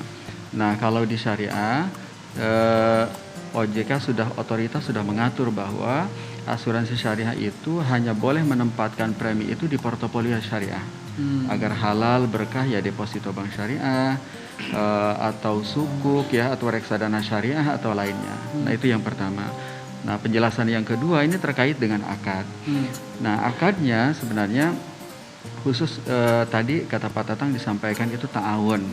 Nah kalau di syariah OJK otoritas sudah mengatur bahwa asuransi syariah itu hanya boleh menempatkan premi itu di portofolio syariah agar halal, berkah, ya deposito bank syariah atau sukuk ya atau reksadana syariah atau lainnya. Nah itu yang pertama. Nah penjelasan yang kedua ini terkait dengan akad. Nah akadnya sebenarnya khusus tadi kata Pak Tatang disampaikan itu ta'awun.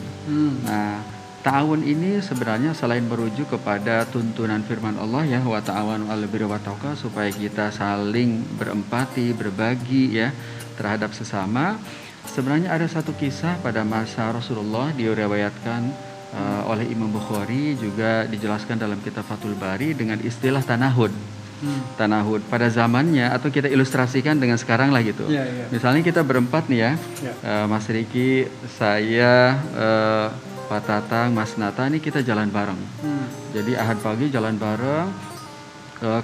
Nah ta'awun ini sebenarnya selain merujuk kepada tuntunan firman Allah ya wa ta'awanu 'alal birri wat taqwa, supaya kita saling berempati, berbagi ya terhadap sesama. Sebenarnya ada satu kisah pada masa Rasulullah diriwayatkan oleh Imam Bukhari, juga dijelaskan dalam kitab Fathul Bari dengan istilah tanahud. Tanahud pada zamannya, atau kita ilustrasikan dengan sekarang lah gitu. Misalnya kita berempat nih ya, Mas Riki, saya, Pak Tatang, Mas Nata, ini kita jalan bareng. Jadi ahad pagi jalan bareng,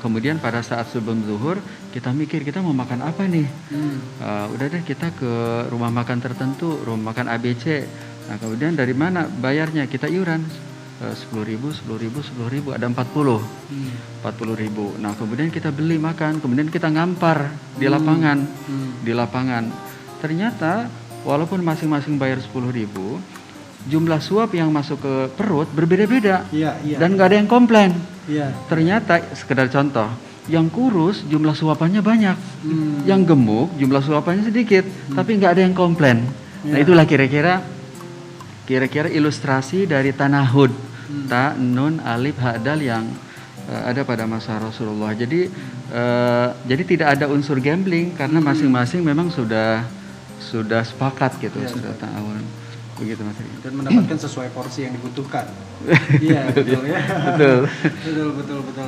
kemudian pada saat sebelum zuhur kita mikir kita mau makan apa nih. Udah deh kita ke rumah makan tertentu, rumah makan ABC. Nah kemudian dari mana bayarnya, kita iuran 10.000, ada 40.000. Nah kemudian kita beli makan, kemudian kita ngampar di lapangan. Di lapangan ternyata walaupun masing-masing bayar 10.000, jumlah suap yang masuk ke perut berbeda-beda, dan nggak ada yang komplain. Ternyata sekedar contoh, yang kurus jumlah suapannya banyak, yang gemuk jumlah suapannya sedikit, tapi nggak ada yang komplain. Nah itulah kira-kira ilustrasi dari tanahud, ta nun alif hadal yang ada pada masa Rasulullah. Jadi tidak ada unsur gambling karena masing-masing memang sudah sepakat gitu, sudah ta'awun. Begitu Mas Riki. Dan mendapatkan sesuai porsi yang dibutuhkan. Iya, betul ya. Betul.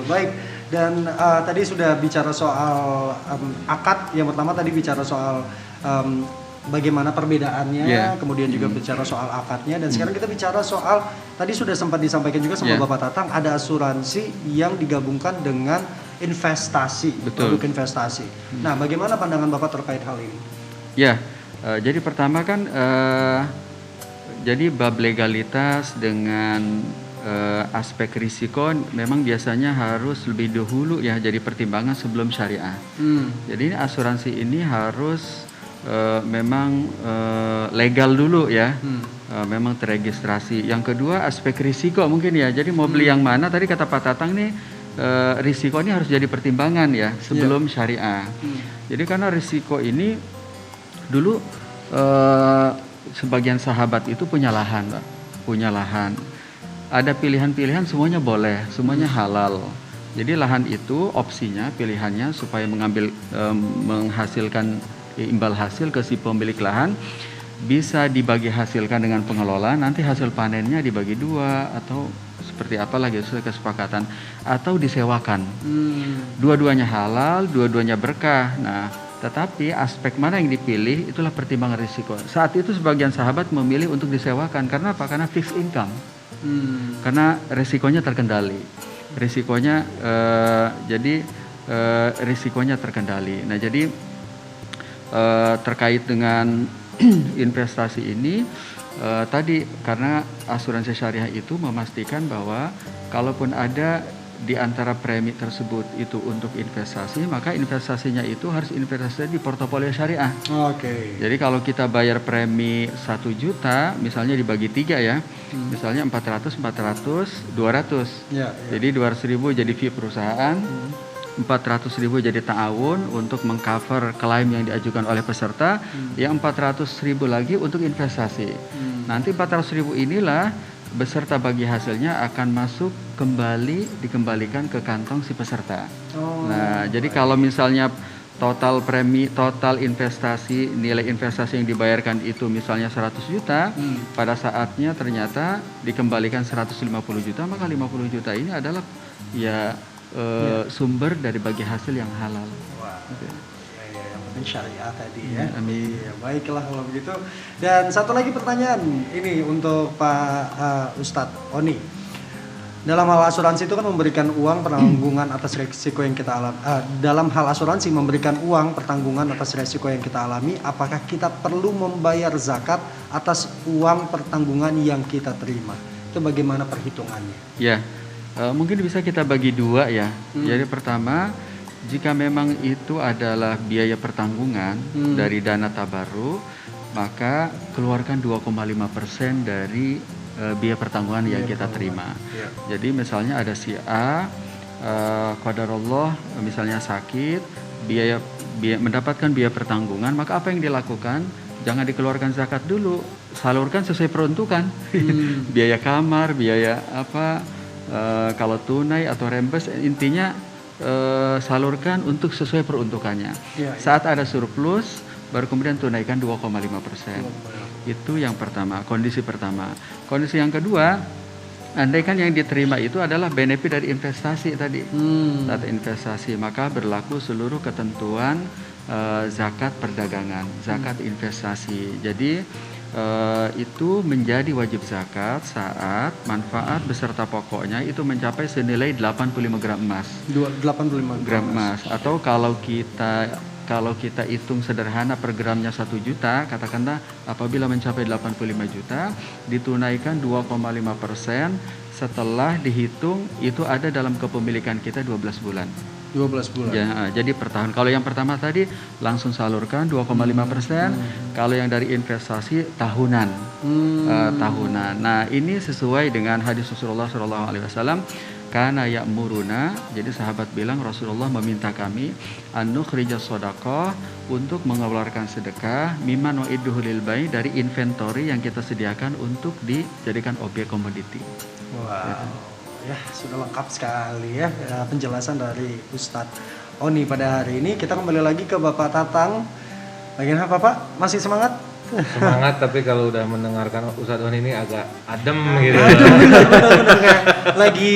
Baik. Dan tadi sudah bicara soal akad. Yang pertama tadi bicara soal bagaimana perbedaannya, kemudian juga bicara soal akadnya, dan sekarang kita bicara soal tadi sudah sempat disampaikan juga sama Bapak Tatang, ada asuransi yang digabungkan dengan investasi, produk investasi. Nah, bagaimana pandangan Bapak terkait hal ini? Jadi pertama kan jadi bab legalitas dengan aspek risiko memang biasanya harus lebih dahulu ya jadi pertimbangan sebelum syariah. Jadi asuransi ini harus memang legal dulu ya, memang terregistrasi. Yang kedua aspek risiko mungkin ya. Jadi mau beli yang mana? Tadi kata Pak Tatang nih risiko ini harus jadi pertimbangan ya sebelum syariah. Jadi karena risiko ini dulu sebagian sahabat itu punya lahan, ada pilihan-pilihan, semuanya boleh, semuanya halal. Jadi lahan itu opsinya, pilihannya supaya menghasilkan imbal hasil ke si pemilik lahan, bisa dibagi hasilkan dengan pengelola, nanti hasil panennya dibagi 2 atau seperti apa lagi sesuai kesepakatan, atau disewakan. Dua-duanya halal, dua-duanya berkah. Nah, tetapi aspek mana yang dipilih itulah pertimbangan risiko. Saat itu sebagian sahabat memilih untuk disewakan. Karena apa? Karena fixed income. Karena risikonya terkendali. Risikonya risikonya terkendali. Nah jadi terkait dengan investasi ini tadi karena asuransi syariah itu memastikan bahwa kalaupun ada di antara premi tersebut itu untuk investasi, maka investasinya itu harus investasi di portofolio syariah. Oke. Jadi kalau kita bayar premi 1 juta, misalnya dibagi 3 ya, misalnya 400, 200. Ya, ya. Jadi 200.000 jadi fee perusahaan, 400.000 jadi ta'awun untuk mengcover klaim yang diajukan oleh peserta, yang 400.000 lagi untuk investasi. Nanti 400.000 inilah beserta bagi hasilnya akan masuk dikembalikan ke kantong si peserta. Nah, jadi kalau misalnya total premi, total investasi, nilai investasi yang dibayarkan itu misalnya 100 juta, pada saatnya ternyata dikembalikan 150 juta, maka 50 juta ini adalah sumber dari bagi hasil yang halal. Wah. Ya, yang penting syariah tadi ya. Amin. Ya, baiklah kalau begitu. Dan satu lagi pertanyaan ini untuk Pak Ustadz Oni. Dalam hal asuransi itu kan memberikan uang pertanggungan atas resiko yang kita alami. Dalam hal asuransi memberikan uang pertanggungan atas resiko yang kita alami. Apakah kita perlu membayar zakat atas uang pertanggungan yang kita terima? Itu bagaimana perhitungannya? Ya. Mungkin bisa kita bagi 2 ya. Jadi pertama, jika memang itu adalah biaya pertanggungan dari dana tabarruk, maka keluarkan 2,5% dari biaya pertanggungan yang kita terima. Jadi misalnya ada si A, qadarullah misalnya sakit, biaya mendapatkan biaya pertanggungan, maka apa yang dilakukan? Jangan dikeluarkan zakat dulu, salurkan sesuai peruntukan. Biaya kamar, biaya apa? Kalau tunai atau reimburse, intinya salurkan untuk sesuai peruntukannya. Saat ada surplus, baru kemudian tunaikan 2,5%. Itu yang pertama, kondisi pertama. Kondisi yang kedua, andaikan yang diterima itu adalah benefit dari investasi tadi. Saat investasi, maka berlaku seluruh ketentuan zakat perdagangan, zakat investasi. Jadi itu menjadi wajib zakat saat manfaat beserta pokoknya itu mencapai senilai 85 gram emas. 85 gram emas. Atau kalau kita hitung sederhana per gramnya 1 juta, katakanlah apabila mencapai 85 juta, ditunaikan 2,5% setelah dihitung itu ada dalam kepemilikan kita 12 bulan. 12 bulan. Ya, jadi per tahun. Kalau yang pertama tadi langsung salurkan 2,5%. Kalau yang dari investasi tahunan. Tahunan. Nah, ini sesuai dengan hadis Rasulullah SAW. Karena ya'muruna, jadi sahabat bilang Rasulullah meminta kami an-nukhrija shadaqah untuk mengeluarkan sedekah mimman wa'iduhu lil bai dari inventory yang kita sediakan untuk dijadikan objek komoditi. Wow. Ya, sudah lengkap sekali ya penjelasan dari Ustadz Oni pada hari ini. Kita kembali lagi ke Bapak Tatang. Bagaimana Bapak? Masih semangat? Semangat, tapi kalau udah mendengarkan Ustadz Oni ini agak adem gitu. Benar-benar kayak lagi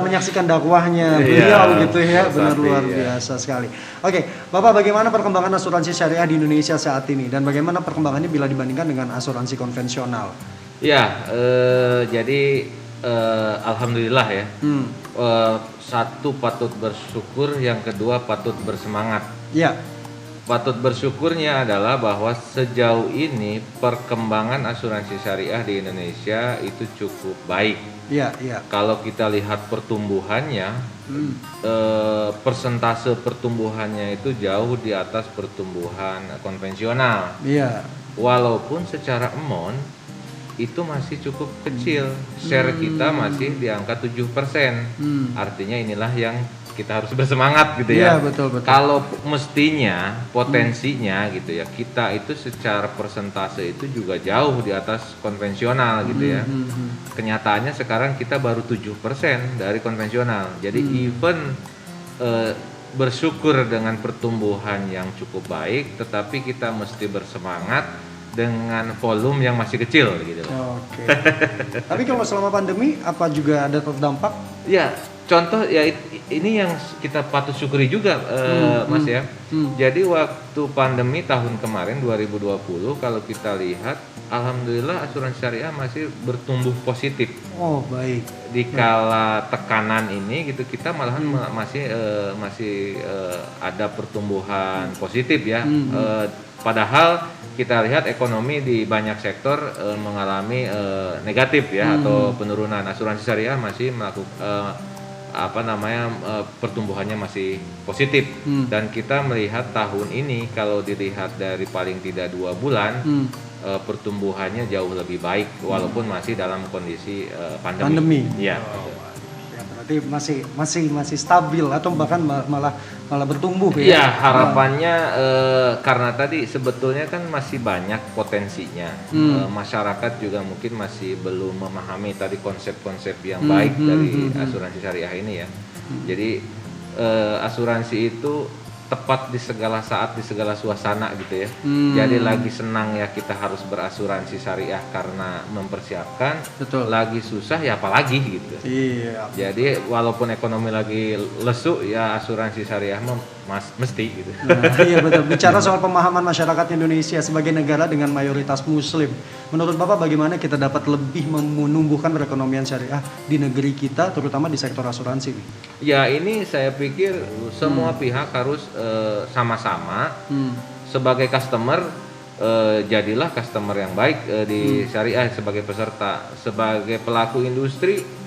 menyaksikan dakwahnya beliau gitu ya. Benar luar biasa sekali. Oke, Bapak, bagaimana perkembangan asuransi syariah di Indonesia saat ini dan bagaimana perkembangannya bila dibandingkan dengan asuransi konvensional? Ya, jadi alhamdulillah ya. Satu patut bersyukur, yang kedua patut bersemangat. Ya. Patut bersyukurnya adalah bahwa sejauh ini perkembangan asuransi syariah di Indonesia itu cukup baik. Iya, iya. Kalau kita lihat pertumbuhannya, persentase pertumbuhannya itu jauh di atas pertumbuhan konvensional. Iya. Walaupun secara amount itu masih cukup kecil, share kita masih di angka 7%. Artinya inilah yang kita harus bersemangat gitu ya. Iya, betul. Kalau mestinya potensinya gitu ya, kita itu secara persentase itu juga jauh di atas konvensional gitu ya. Kenyataannya sekarang kita baru 7% dari konvensional. Jadi even bersyukur dengan pertumbuhan yang cukup baik, tetapi kita mesti bersemangat dengan volume yang masih kecil gitu. Oke. Tapi kalau selama pandemi apa juga ada terdampak? Ya, contoh ya ini yang kita patut syukuri juga Mas ya. Jadi waktu pandemi tahun kemarin 2020 kalau kita lihat, alhamdulillah asuransi syariah masih bertumbuh positif. Oh, baik. Di kala tekanan ini gitu kita malahan masih ada pertumbuhan positif ya. Padahal kita lihat ekonomi di banyak sektor mengalami negatif ya atau penurunan. Asuransi syariah masih pertumbuhannya masih positif dan kita melihat tahun ini kalau dilihat dari paling tidak 2 bulan pertumbuhannya jauh lebih baik walaupun masih dalam kondisi pandemi. Ya. Ya, berarti masih stabil atau bahkan malah bertumbuh ya. Iya, harapannya karena tadi sebetulnya kan masih banyak potensinya. Masyarakat juga mungkin masih belum memahami tadi konsep-konsep yang baik dari asuransi syariah ini ya. Jadi asuransi itu tepat di segala saat, di segala suasana gitu ya. Jadi lagi senang ya kita harus berasuransi syariah karena mempersiapkan. Betul. Lagi susah ya apalagi gitu. Iya. Jadi walaupun ekonomi lagi lesu ya asuransi syariah mesti gitu. Nah, iya betul. Bicara soal pemahaman masyarakat Indonesia sebagai negara dengan mayoritas Muslim, menurut Bapak bagaimana kita dapat lebih menumbuhkan perekonomian syariah di negeri kita, terutama di sektor asuransi? Ya ini saya pikir semua pihak harus sama-sama sebagai customer jadilah customer yang baik di syariah sebagai peserta, sebagai pelaku industri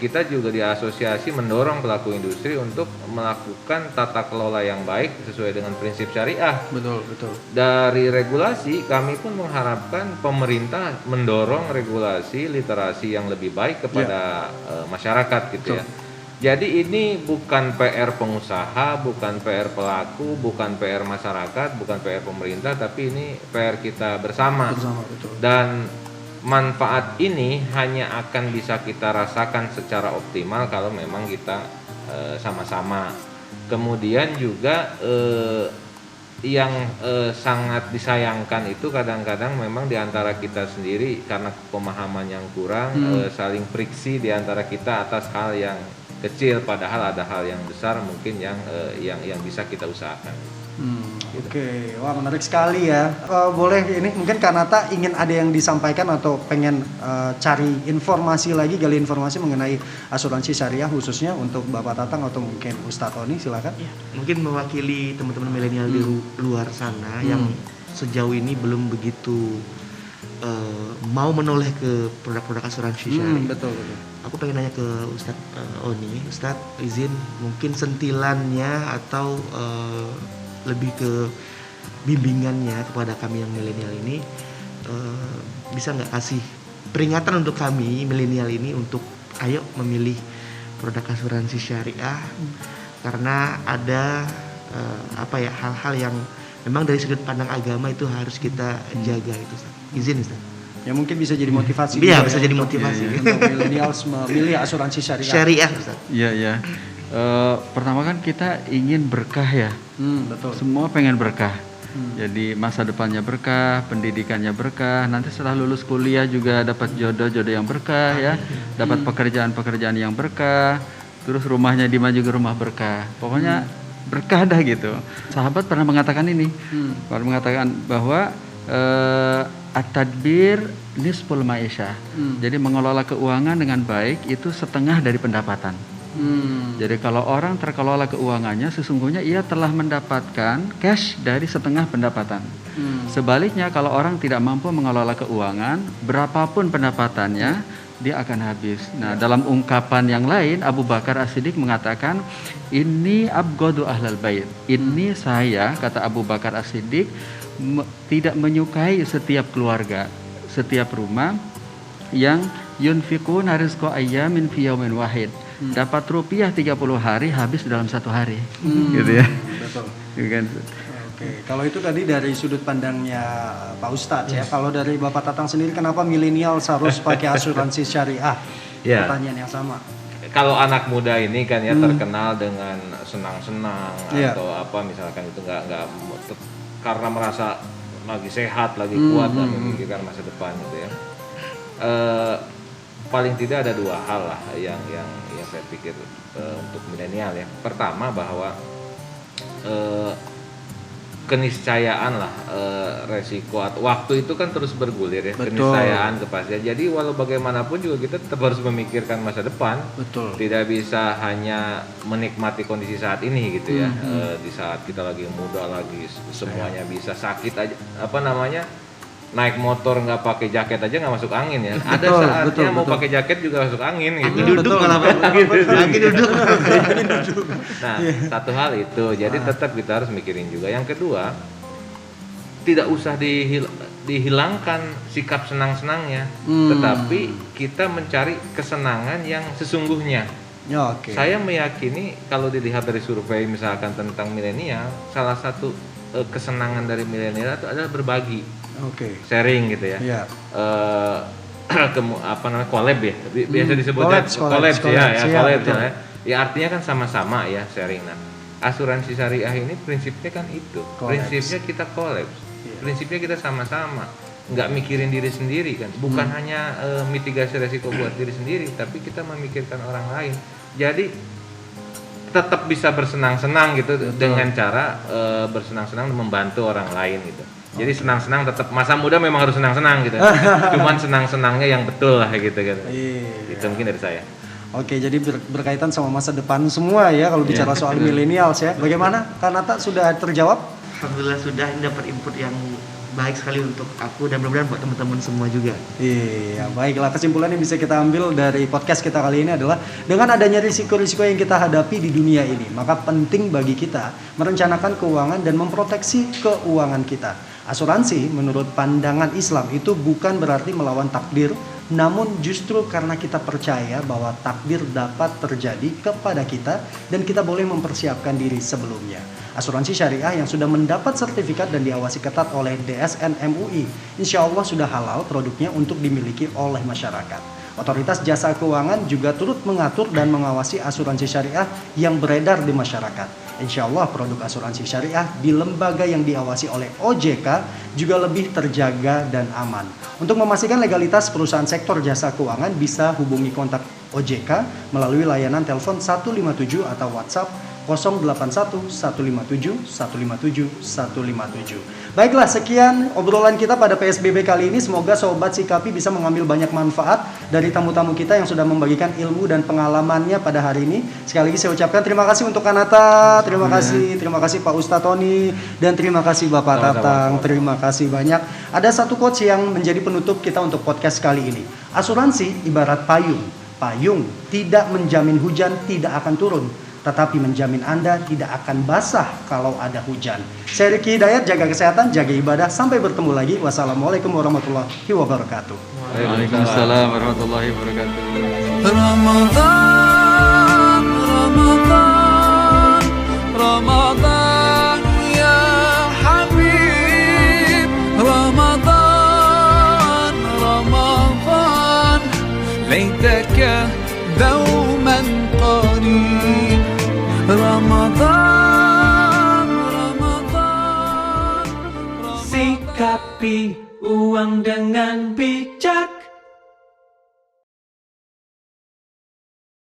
kita juga di asosiasi mendorong pelaku industri untuk melakukan tata kelola yang baik sesuai dengan prinsip syariah. Betul. Dari regulasi kami pun mengharapkan pemerintah mendorong regulasi literasi yang lebih baik kepada masyarakat gitu ya. Jadi ini bukan PR pengusaha, bukan PR pelaku, bukan PR masyarakat, bukan PR pemerintah, tapi ini PR kita bersama. Betul. Dan manfaat ini hanya akan bisa kita rasakan secara optimal kalau memang kita sama-sama. Kemudian juga yang sangat disayangkan itu kadang-kadang memang diantara kita sendiri karena pemahaman yang kurang, saling friksi diantara kita atas hal yang kecil, padahal ada hal yang besar mungkin yang bisa kita usahakan. Oke, wah menarik sekali ya. Boleh ini mungkin Kanata ingin ada yang disampaikan atau pengen cari informasi lagi, gali informasi mengenai asuransi syariah khususnya untuk Bapak Tatang atau mungkin Ustadz Oni, silakan. Ya, mungkin mewakili teman-teman milenial di luar sana yang sejauh ini belum begitu mau menoleh ke produk-produk asuransi syariah. Betul. Aku pengen nanya ke Ustadz Oni, Ustadz izin mungkin sentilannya atau lebih ke bimbingannya kepada kami yang milenial ini, bisa nggak kasih peringatan untuk kami milenial ini untuk ayo memilih produk asuransi syariah karena ada hal-hal yang memang dari sudut pandang agama itu harus kita jaga itu, Ustaz. Izin, Ustaz. Ya mungkin bisa jadi motivasi. Iya, juga bisa ya jadi untuk motivasi. milenials memilih asuransi syariah. Syariah, Ustaz. Iya. Pertama kan kita ingin berkah ya. Betul. Semua pengen berkah. Jadi masa depannya berkah, pendidikannya berkah. Nanti setelah lulus kuliah juga dapat jodoh-jodoh yang berkah ya. Dapat pekerjaan-pekerjaan yang berkah. Terus rumahnya di mana juga rumah berkah. Pokoknya berkah dah gitu. Sahabat pernah mengatakan ini. Pernah mengatakan bahwa at-tadbir nisful ma'isyah. Jadi mengelola keuangan dengan baik itu setengah dari pendapatan. Jadi kalau orang terkelola keuangannya sesungguhnya ia telah mendapatkan cash dari setengah pendapatan. Sebaliknya kalau orang tidak mampu mengelola keuangan, berapapun pendapatannya dia akan habis. Nah, dalam ungkapan yang lain Abu Bakar As-Siddiq mengatakan, "Ini abghadu ahlal bait." Ini saya, kata Abu Bakar As-Siddiq, tidak menyukai setiap keluarga, setiap rumah yang yunfiquna rizqa ayyamin fi yaumin wahid. Dapat rupiah 30 hari habis dalam 1 hari. Gitu ya. Betul. Gitu kan. Oke, kalau itu tadi dari sudut pandangnya Pak Ustadz ya. Kalau dari Bapak Tatang sendiri, kenapa milenial harus pakai asuransi syariah? Ya. Pertanyaan yang sama. Kalau anak muda ini kan ya terkenal dengan senang-senang Iya. atau apa misalkan itu nggak karena merasa lagi sehat, lagi kuat dan memikirkan masa depan gitu ya. Paling tidak ada 2 hal lah yang saya pikir untuk milenial ya. Pertama bahwa keniscayaan lah resiko atau waktu itu kan terus bergulir ya. Betul. Keniscayaan kepastian. Jadi walau bagaimanapun juga kita tetap harus memikirkan masa depan. Betul. Tidak bisa hanya menikmati kondisi saat ini gitu ya. Di saat kita lagi muda lagi semuanya bisa sakit aja naik motor nggak pakai jaket aja nggak masuk angin ya. Ada Betul, saatnya mau betul. pakai jaket juga masuk angin gitu. Angin duduk Betul. malah Pak. Angin duduk. Nah, satu hal itu, jadi tetap kita harus mikirin juga. Yang kedua, tidak usah dihilangkan sikap senang-senangnya, tetapi kita mencari kesenangan yang sesungguhnya. Ya, oke. Saya meyakini kalau dilihat dari survei misalkan tentang milenial, salah satu kesenangan dari milenial itu adalah berbagi, Oke. sharing gitu ya. Iya. Apa namanya, collab ya, biasa disebutnya Collabs, collab collabs. ya, Iya, collab betul. ya. Ya artinya kan sama-sama ya sharing. Nah, asuransi syariah ini prinsipnya kan itu, Collabs. prinsipnya kita collab, prinsipnya kita sama-sama, nggak mikirin diri sendiri kan, bukan hanya mitigasi resiko buat diri sendiri, tapi kita memikirkan orang lain. Jadi tetap bisa bersenang-senang gitu dengan cara bersenang-senang membantu orang lain gitu. Jadi senang-senang tetap, masa muda memang harus senang-senang gitu. Cuman senang-senangnya yang betul lah gitu kan. Iya. Itu mungkin dari saya. Oke, jadi berkaitan sama masa depan semua ya kalau bicara soal millennials ya. Bagaimana? Kanata sudah terjawab? Alhamdulillah sudah, ini dapat input yang baik sekali untuk aku dan mudah-mudahan buat teman-teman semua juga. Iya, baiklah, kesimpulan yang bisa kita ambil dari podcast kita kali ini adalah dengan adanya risiko-risiko yang kita hadapi di dunia ini, maka penting bagi kita merencanakan keuangan dan memproteksi keuangan kita. Asuransi menurut pandangan Islam itu bukan berarti melawan takdir, namun justru karena kita percaya bahwa takdir dapat terjadi kepada kita dan kita boleh mempersiapkan diri sebelumnya. Asuransi syariah yang sudah mendapat sertifikat dan diawasi ketat oleh DSN MUI, insya Allah sudah halal produknya untuk dimiliki oleh masyarakat. Otoritas Jasa Keuangan juga turut mengatur dan mengawasi asuransi syariah yang beredar di masyarakat. Insya Allah produk asuransi syariah di lembaga yang diawasi oleh OJK juga lebih terjaga dan aman. Untuk memastikan legalitas perusahaan sektor jasa keuangan bisa hubungi kontak OJK melalui layanan telepon 157 atau WhatsApp 081 157 157 157. Baiklah, sekian obrolan kita pada PSBB kali ini. Semoga Sobat Sikapi bisa mengambil banyak manfaat dari tamu-tamu kita yang sudah membagikan ilmu dan pengalamannya pada hari ini. Sekali lagi saya ucapkan terima kasih untuk Kanata, terima kasih Pak Ustadz Tony, dan terima kasih Bapak Tatang, terima kasih banyak. Ada satu quotes yang menjadi penutup kita untuk podcast kali ini. Asuransi ibarat payung. Payung tidak menjamin hujan tidak akan turun, tetapi menjamin Anda tidak akan basah kalau ada hujan. Saya Riki Hidayat, jaga kesehatan, jaga ibadah. Sampai bertemu lagi. Wassalamualaikum warahmatullahi wabarakatuh. Waalaikumsalam warahmatullahi wabarakatuh. Ramadan, Ramadan, Ramadan ya Habib. Ramadan, Ramadan, laitaka دوما قريب. Ramadan, Ramadan, Ramadan. Sikapi uang dengan bijak.